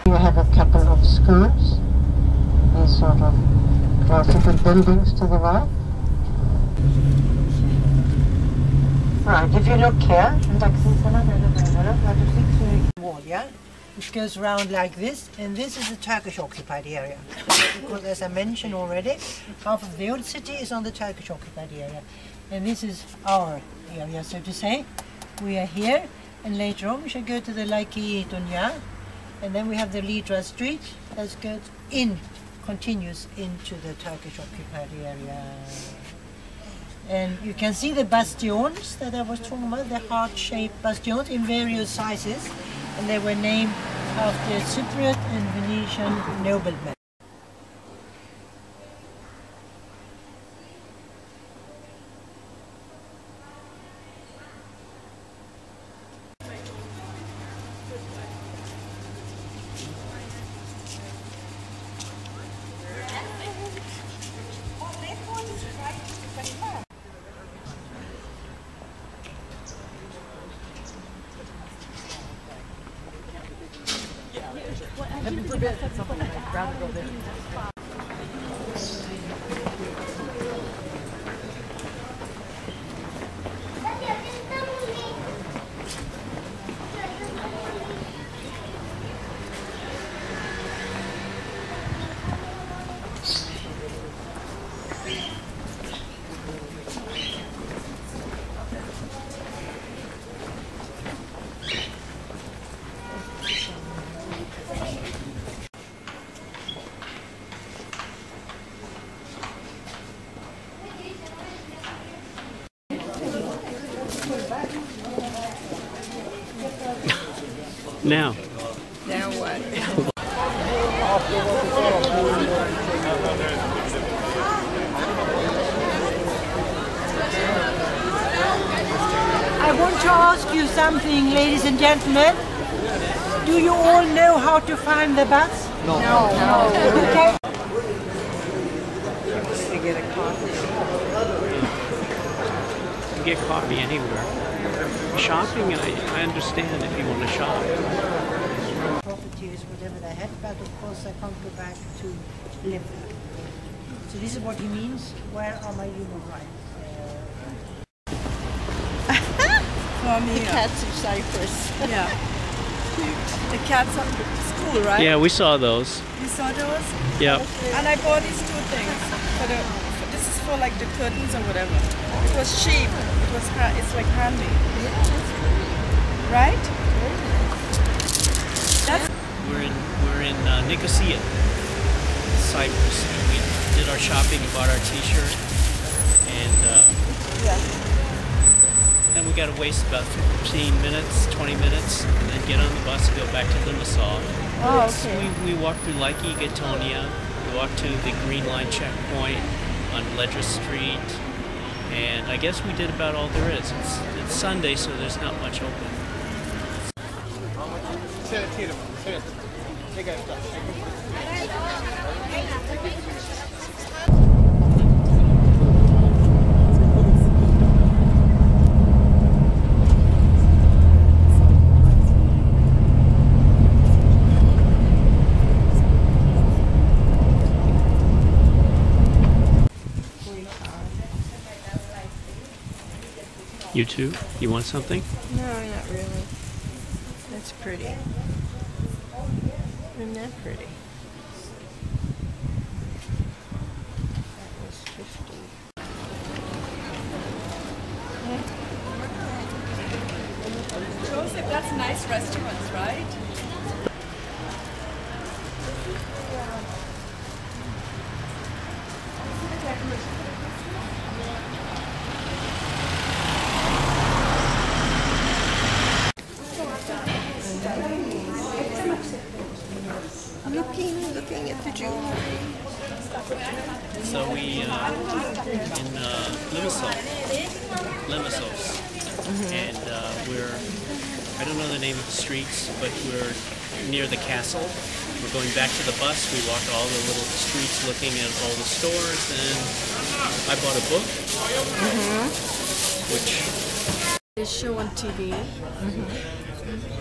You have a couple of schools, these sort of classical buildings to the right. Right, if you look here, wall, yeah, which goes around like this, and this is the Turkish occupied area. Because as I mentioned already, half of the old city is on the Turkish occupied area, and this is our area, so to say. We are here, and later on we shall go to the Laiki Dunya. And then we have the Lidra Street that goes in, continues into the Turkish occupied area. And you can see the bastions that I was talking about, the heart-shaped bastions in various sizes. And they were named after Cypriot and Venetian noblemen. Heaven forbid something like rather go there. Now. Now what? I want to ask you something, ladies and gentlemen. Do you all know how to find the bus? No. Okay. To get a coffee. You can get coffee anywhere. Shopping, I understand if you want to shop. Properties, whatever they had, but of course I can't go back to live. So this is what he means. Where are my human rights? The cats of Cyprus. Yeah. The cats of school, right? Yeah, we saw those. You saw those? Yeah. And I bought these two things. This is for like the curtains or whatever. It was cheap. It was it's like handy. Right? That's we're in Nicosia, Cyprus. We did our shopping and bought our T-shirt, and then we got to waste about 15 minutes, 20 minutes, and then get on the bus and go back to Limassol. Oh, okay. We walked through Laiki, Gatonia. We walked to the Green Line checkpoint on Ledra Street, and I guess we did about all there is. It's Sunday, so there's not much open. You too? You want something? No, not really. That's pretty. Isn't that pretty? That was 50. Joseph, that's nice restaurants, right? Looking at the jewelry. So we in Limassol, and I don't know the name of the streets, but we're near the castle. We're going back to the bus. We walked all the little streets looking at all the stores, and I bought a book, which They show on TV.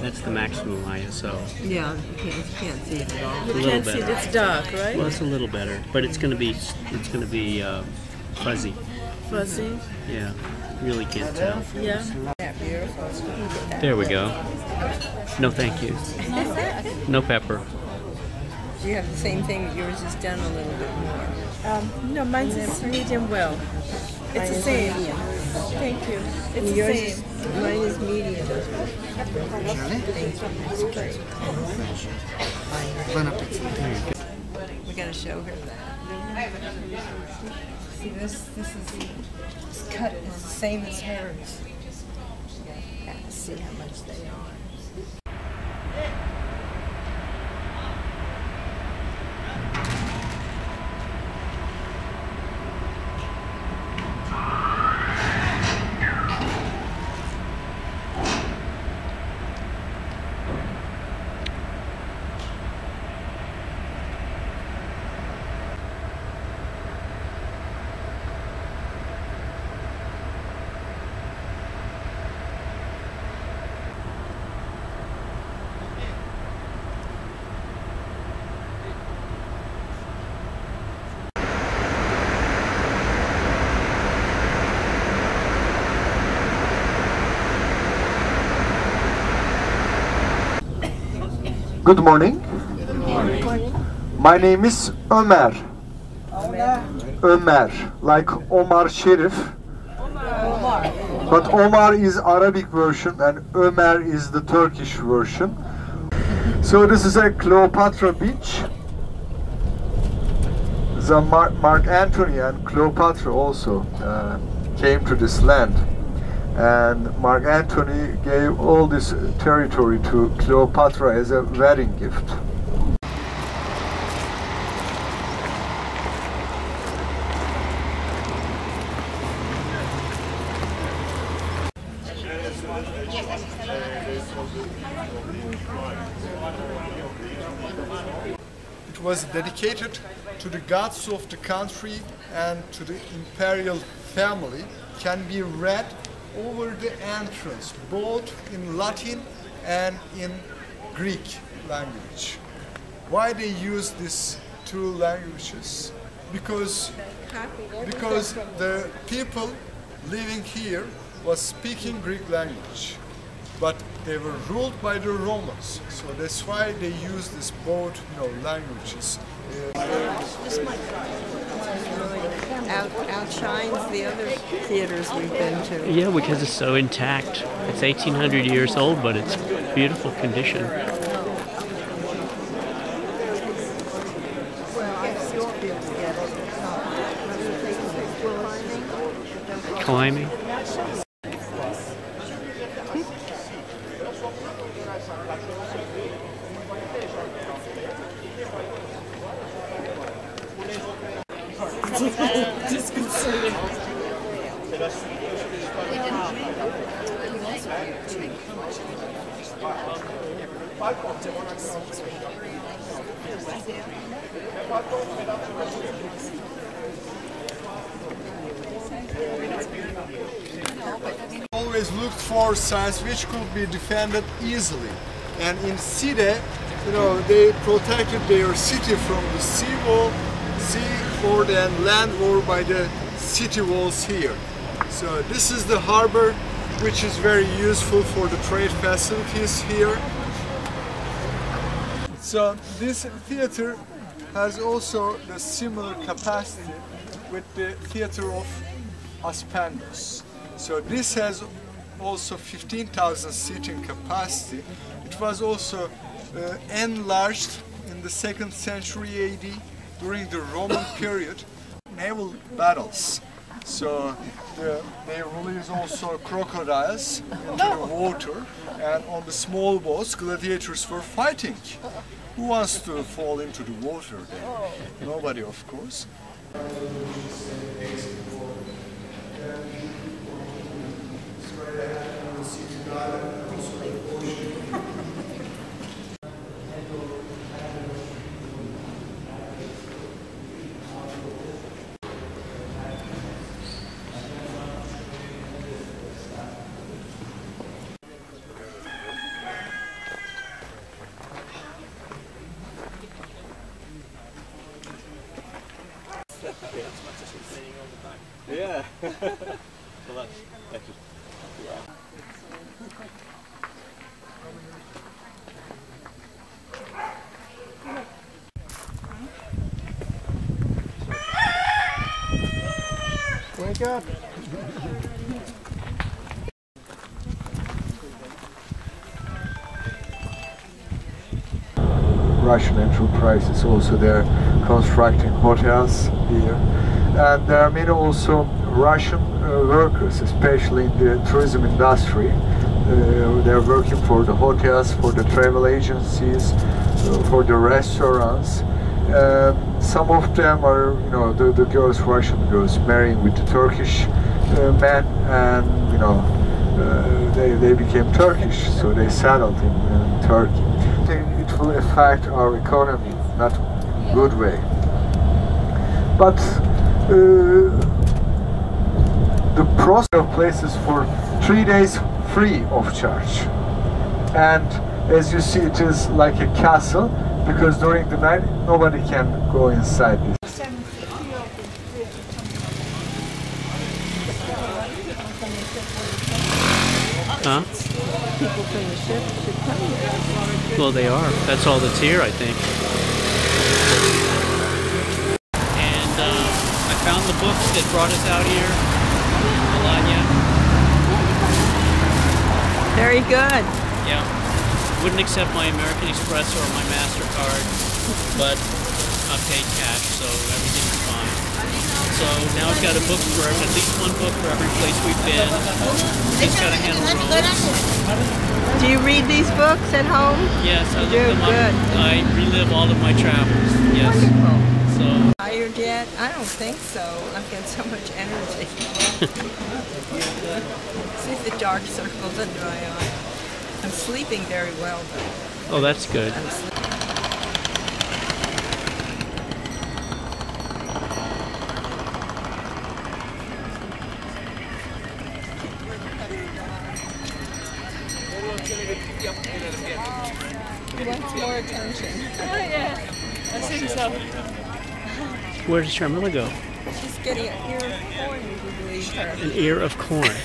that's the maximum ISO. Yeah, you can't see it at all. You can't see it. It's dark, right? Well, it's a little better, but it's going to be fuzzy. Fuzzy. Yeah, really can't tell. Yeah. There we go. No, thank you. No pepper. You have the same thing, but yours is done a little bit more. No, mine's is medium well. It's the same. Thank you. It's the same. Mine is medium. We gotta show her that. See this is cut is the same as hers. Yeah, see how much they are. Good morning. My name is Ömer. Ömer, like Omar Sharif. But Omar is Arabic version and Ömer is the Turkish version. So this is a Cleopatra beach. The Mark Antony and Cleopatra also came to this land. And Mark Antony gave all this territory to Cleopatra as a wedding gift. It was dedicated to the gods of the country and to the imperial family. Can be read over the entrance, both in Latin and in Greek language. Why they use these two languages? Because the people living here was speaking Greek language, but they were ruled by the Romans, so that's why they use this both languages. outshines the other theaters we've been to. Yeah, because it's so intact. It's 1,800 years old, but it's beautiful condition. Climbing. Disconcerting. Always looked for sites which could be defended easily, and in Side, you know, they protected their city from the sea wall, or then land war by the city walls here. So this is the harbor, which is very useful for the trade facilities here. So this theater has also the similar capacity with the theater of Aspendos. So this has also 15,000 seating capacity. It was also enlarged in the 2nd century AD during the Roman period, naval battles. So they release also crocodiles into the water, and on the small boats gladiators were fighting. Who wants to fall into the water then? Nobody, of course. Yeah. Well, that's just, Wake up. Russian enterprise is also there constructing hotels here. And there are many also Russian workers, especially in the tourism industry. They're working for the hotels, for the travel agencies, for the restaurants. Some of them are, you know, the girls, Russian girls, marrying with the Turkish men, and you know, they became Turkish, so they settled in Turkey. It will affect our economy, not good way. But the process of places for 3 days free of charge, and as you see, it is like a castle, because during the night nobody can go inside this. Huh? People from the ship should come here. Well, they are. That's all that's here, I think. And I found the books that brought us out here. Melania. Very good. Yeah. Wouldn't accept my American Express or my MasterCard, but I paid cash, so everything's fine. So now I've got a book for at least one book for every place we've been. Just got to handle Rome. Do you read these books at home? Yes, I do. look them Good. up. I relive all of my travels. Yes. Wonderful. So. Tired yet? I don't think so. I've got so much energy. See if the dark circles are dry on. I'm sleeping very well though. Oh, that's good. He wants more attention. Oh yeah, I think so. Where does Sharmila go? She's getting an ear of corn, would you believe her? An ear of corn.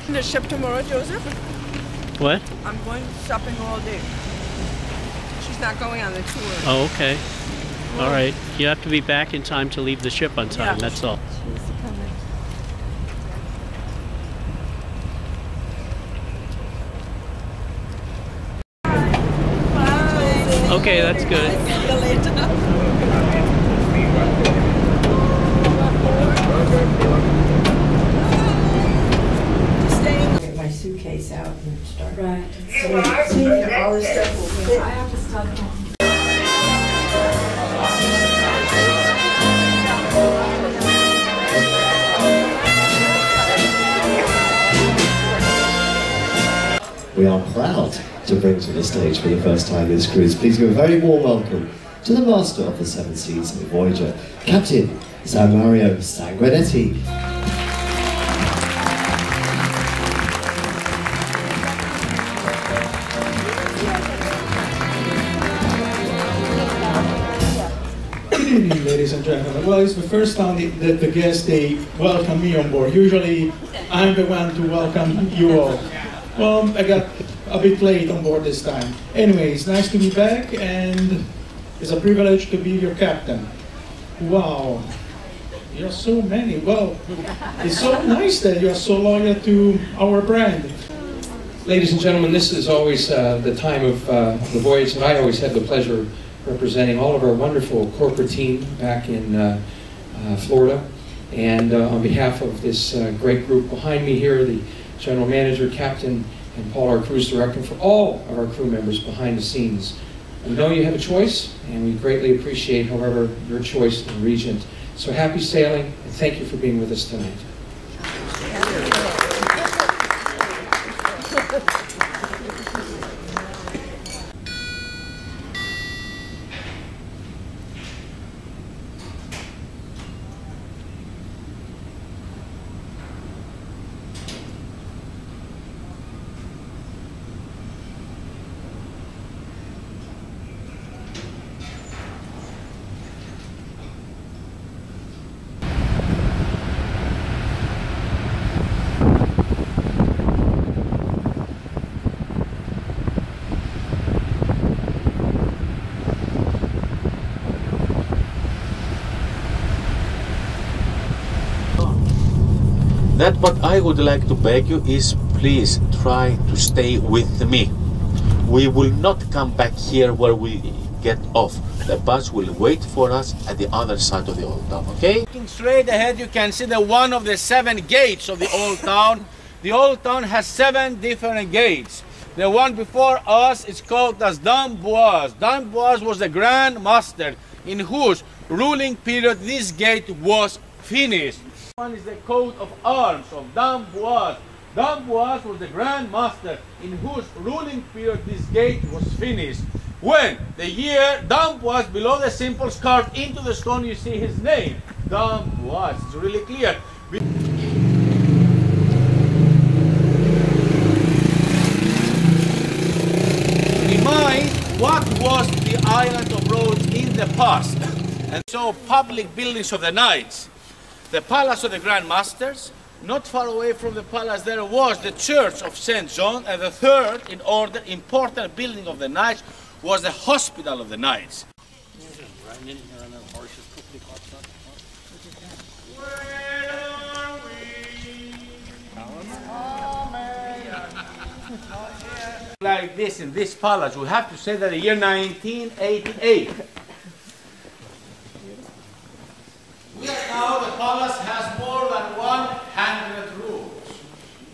The ship tomorrow, Joseph? What? I'm going shopping all day. She's not going on the tour. Oh, okay. All right. You have to be back in time to leave the ship on time. Yeah. That's all. Okay, that's good. See you later. Get my suitcase out and start. Right. So all this stuff will fit. I have to stop home. We are proud to bring to the stage for the first time this cruise. Please give a very warm welcome to the master of the Seven Seas Voyager, Captain San Mario Sanguinetti. Good evening, ladies and gentlemen. Well, it's the first time that the guests, they welcome me on board. Usually, I'm the one to welcome you all. Well, I got a bit late on board this time. Anyway, it's nice to be back, and it's a privilege to be your captain. Wow, you're so many. Well, it's so nice that you're so loyal to our brand. Ladies and gentlemen, this is always the time of the voyage, and I always have the pleasure of representing all of our wonderful corporate team back in Florida. And on behalf of this great group behind me here, the General Manager, Captain, and Paul, our cruise director, and for all of our crew members behind the scenes. We know you have a choice, and we greatly appreciate, however, your choice in Regent. So happy sailing, and thank you for being with us tonight. That what I would like to beg you is please try to stay with me. We will not come back here where we get off. The bus will wait for us at the other side of the old town, okay? Looking straight ahead, you can see the one of the 7 gates of the old town. The old town has 7 different gates. The one before us is called as d'Amboise. d'Amboise was the Grand Master in whose ruling period this gate was finished. One is the coat of arms of d'Amboise. d'Amboise was the Grand Master in whose ruling period this gate was finished. When the year d'Amboise below the simples carved into the stone, you see his name, d'Amboise. It's really clear. Remind what was the island of Rhodes in the past. And so public buildings of the knights. The Palace of the Grand Masters. Not far away from the palace there was the Church of St. John, and the third in order important building of the knights was the Hospital of the Knights. Like this in this palace, we have to say that the year 1988. Now the palace has more than 100 rooms,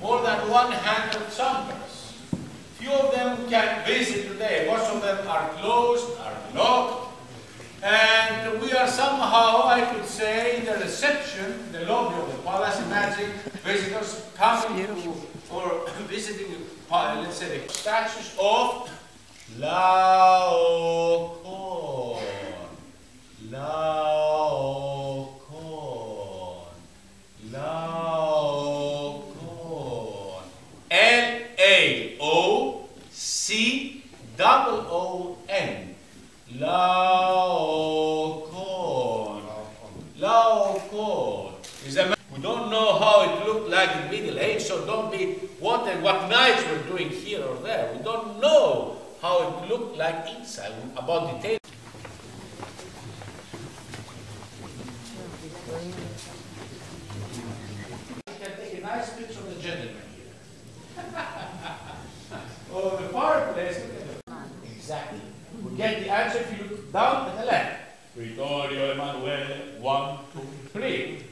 more than 100 chambers. Few of them can visit today. Most of them are closed, are locked, and we are somehow, I could say, in the reception, the lobby of the palace. Imagine visitors coming to or visiting, let's say, the statues of Laocoon. Laocoon. Laocoon. L-A-O-C-O-O-N. Laocoon. Laocoon. We don't know how it looked like in Middle Age, so don't be wondering what knights were doing here or there. We don't know how it looked like inside, about details. well. 1, 2, 3.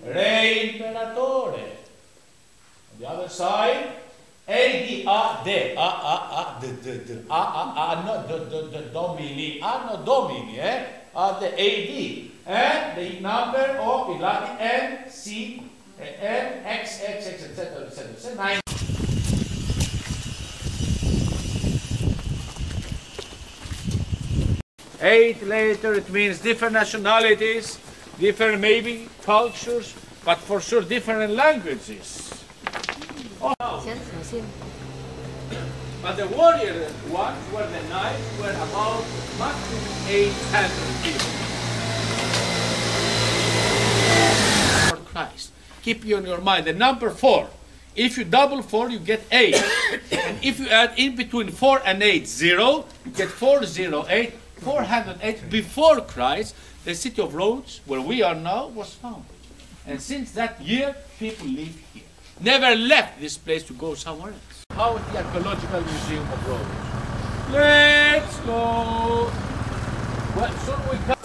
Re imperatore. On the other side, A, D, A, D, A, D, D, D, A, no, D, Domini, A, no, Domini, the A, D. And the number of, in Latin, N, C, N, X, etc., etc. 9. 8 later, it means different nationalities, different maybe cultures, but for sure different languages. Oh. But the warrior ones were the knights were about maximum 800 people. For Christ. Keep you in your mind the number 4. If you double 4, you get 8. And if you add in between 4 and 8, 0, you get 408. 408 before Christ, the city of Rhodes, where we are now, was founded. And since that year, people live here. Never left this place to go somewhere else. How is the Archaeological Museum of Rhodes? Let's go! Well, soon we come.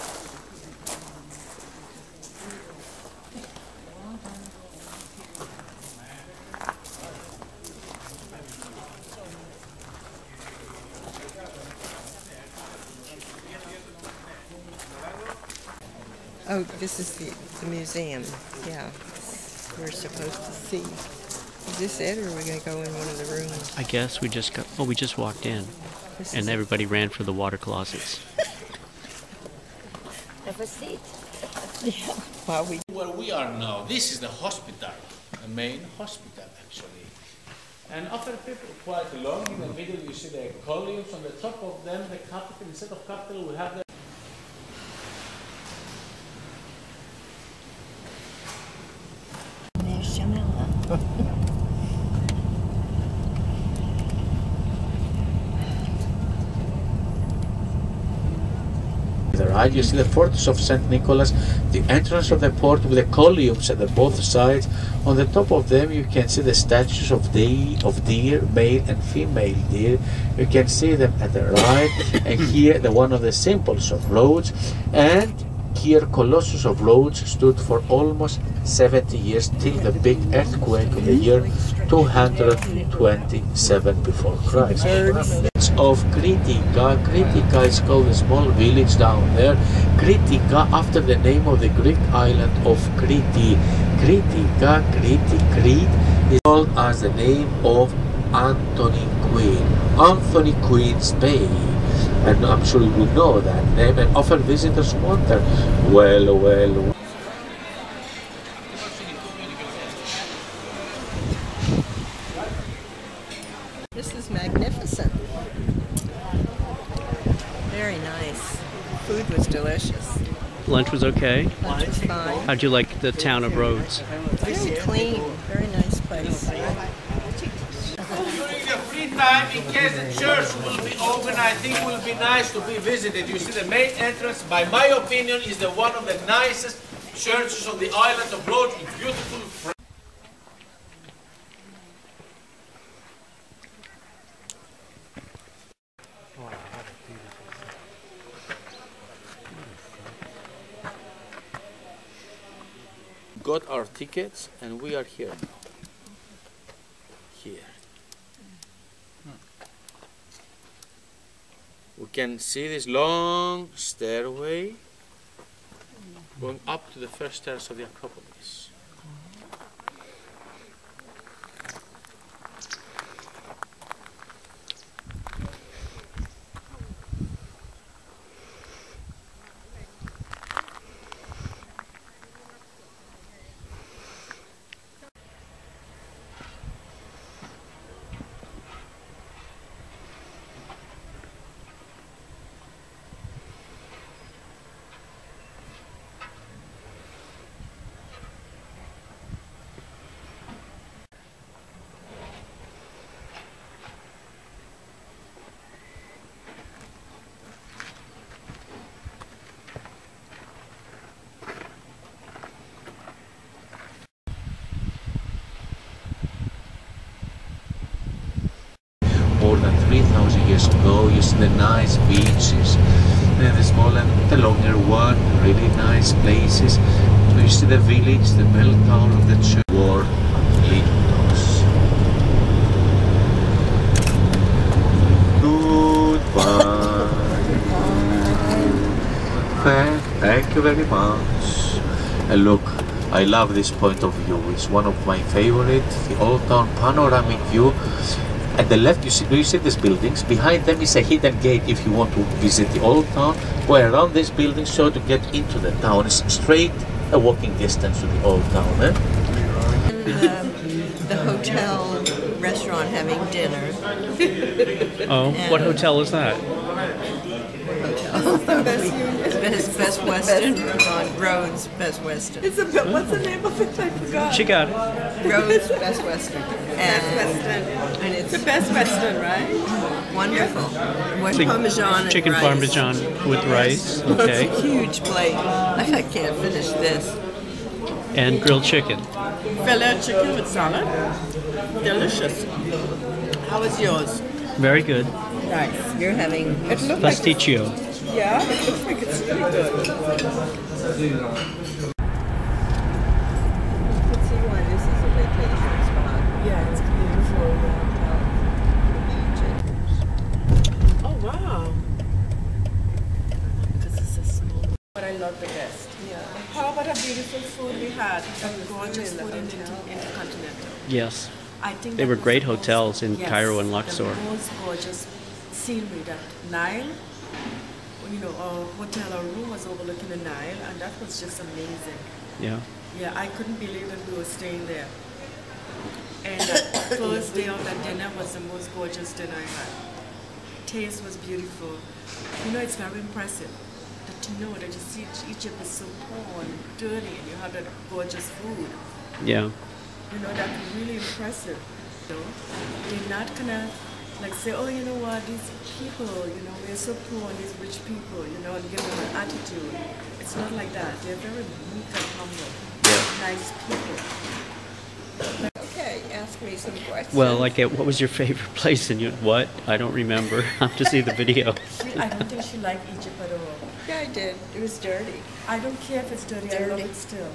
Oh, this is the museum. Yeah, we're supposed to see. Is this it, or are we going to go in one of the rooms? I guess we just got. Oh, we just walked in, and everybody ran for the water closets. Have a seat. Yeah. Where we are now, this is the hospital, the main hospital actually. And after people quite long, in the middle you see the columns. On the top of them, the capital. Instead of capital, we have the. Right, you see the fortress of St. Nicholas, the entrance of the port with the columns at the both sides. On the top of them you can see the statues of deer, male and female deer. You can see them at the right, and here the one of the symbols of Rhodes. And here Colossus of Rhodes stood for almost 70 years till the big earthquake of the year 227 before Christ. Of Kritika. Kritika is called a small village down there. Kritika after the name of the Greek island of Crete. Kritika, Crete is called as the name of Anthony Quinn. Anthony Quinn, Spain. And I'm sure you will know that name, and often visitors wonder, well. This is magnificent. Very nice. Food was delicious. Lunch was okay? Lunch was fine. How'd you like the town of Rhodes? Very clean. Very nice place. During the free time, in case the church will be open, I think it will be nice to be visited. You see the main entrance, by my opinion, is the one of the nicest churches on the island of Rhodes with beautiful got our tickets and we are here now. Here. We can see this long stairway going up to the first terrace of the Acropolis. More than 3,000 years ago, you see the nice beaches, then the small and the longer one. Really nice places. So you see the village, the bell tower of the church. War Lindos. Goodbye. Thank you very much. And look, I love this point of view. It's one of my favorite. The Old Town panoramic view. At the left, do you see these buildings? Behind them is a hidden gate if you want to visit the Old Town. Go around this building so to get into the town. It's straight a walking distance to the Old Town. Eh? The hotel restaurant having dinner. Oh, what hotel is that? Best Western on Rhodes Best Western. It's what's the name of it? I forgot. She got it. Rhodes Best Western. Best Western. And it's the Best Western, right? Wonderful. With Parmesan and chicken rice. Parmesan with rice. Okay. It's a huge plate. I can't finish this. And grilled chicken. Filet chicken with salad. Delicious. How was yours? Very good. Nice. You're having pasticcio. Yeah, it looks like it's really good. This is a vacation spot. Yeah, it's beautiful. Oh wow. Because it's a small. But I love the guest. Yeah. How about a beautiful food we had? A gorgeous food in Intercontinental. Yes. I think they were great hotels in Cairo and Luxor. The most gorgeous scenery, that Nile. You know, our hotel, our room was overlooking the Nile, and that was just amazing. Yeah. Yeah, I couldn't believe that we were staying there. And the first day of that dinner was the most gorgeous dinner I had. Taste was beautiful. You know, it's very impressive that you know that you see Egypt is so poor and dirty, and you have that gorgeous food. Yeah. You know, that's really impressive. You know, they're not gonna like say, oh, you know what, these people, you know, we're so poor, and these rich people, you know, and give them an attitude. It's not like that. They're very meek and humble. Yeah. Nice people. Okay, ask me some questions. Well, like, what was your favorite place? And you, what? I don't remember. I have to see the video. I don't think she liked Egypt at all. Yeah, I did. It was dirty. I don't care if it's dirty. I love it still.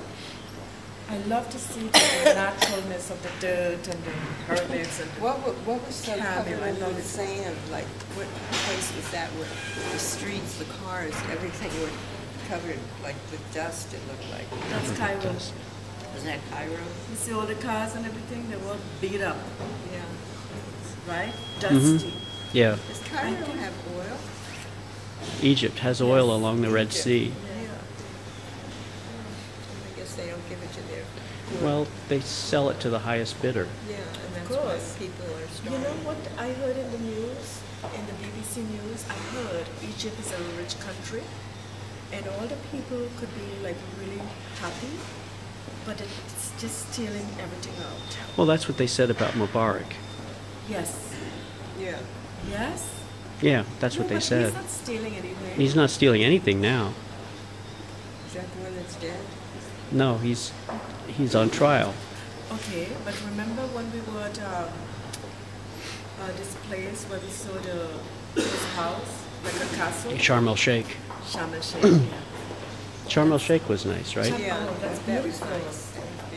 I love to see the naturalness of the dirt and the pyramids and what was so covered I love with sand? Like, what place was that where the streets, the cars, everything were covered like with dust, it looked like? That's Cairo. Was that Cairo? You see all the cars and everything, they were beat up. Yeah. Right? Dusty. Yeah. Does Cairo have oil? Egypt has oil along the Red Sea. They don't give it to their poor. Well, they sell it to the highest bidder. Yeah, and that's why people are starving. You know what I heard in the news, in the BBC News? I heard Egypt is a rich country, and all the people could be like really happy, but it's just stealing everything out. Well, that's what they said about Mubarak. Yes. Yeah. Yes? Yeah, that's what they said. He's not stealing anything. He's not stealing anything now. Is that the one that's dead? No, he's on trial. Okay, but remember when we were at this place where we saw this house, like a castle? Sharm el Sheikh. Sharm el Sheikh, yeah. Sharm el Sheikh was nice, right? Yeah, that's beautiful.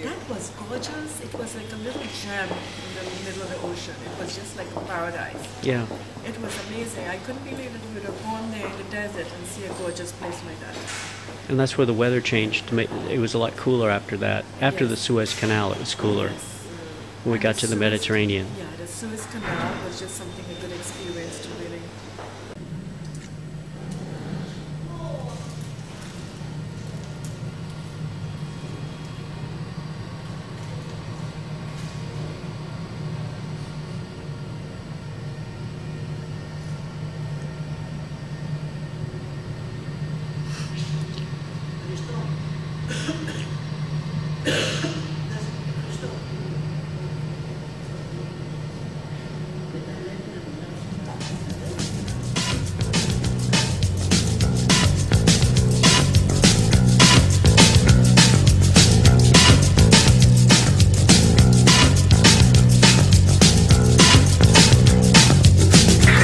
That was gorgeous. It was like a little gem in the middle of the ocean. It was just like a paradise. Yeah. It was amazing. I couldn't believe that we would have gone there in the desert and see a gorgeous place like that. And that's where the weather changed. It was a lot cooler after that. After the Suez Canal, it was cooler. When we got to the Mediterranean. Yeah, the Suez Canal was just something, a good experience to really.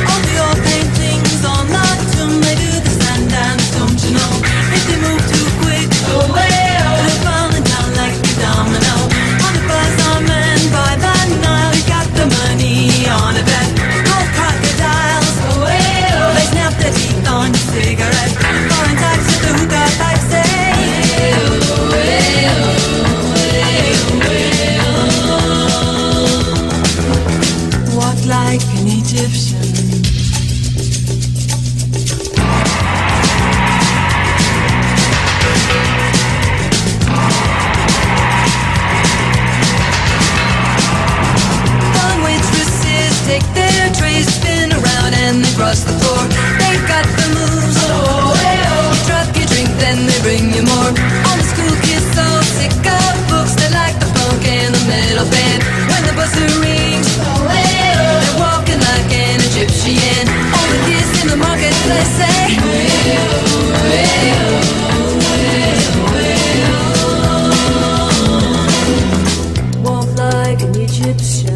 All the old paintings all not to me do the stand warm. All the school kids so sick of books, they like the funk and the metal band. When the buzzer rings, they're walking like an Egyptian. All the kids in the marketplace say, walk like an Egyptian.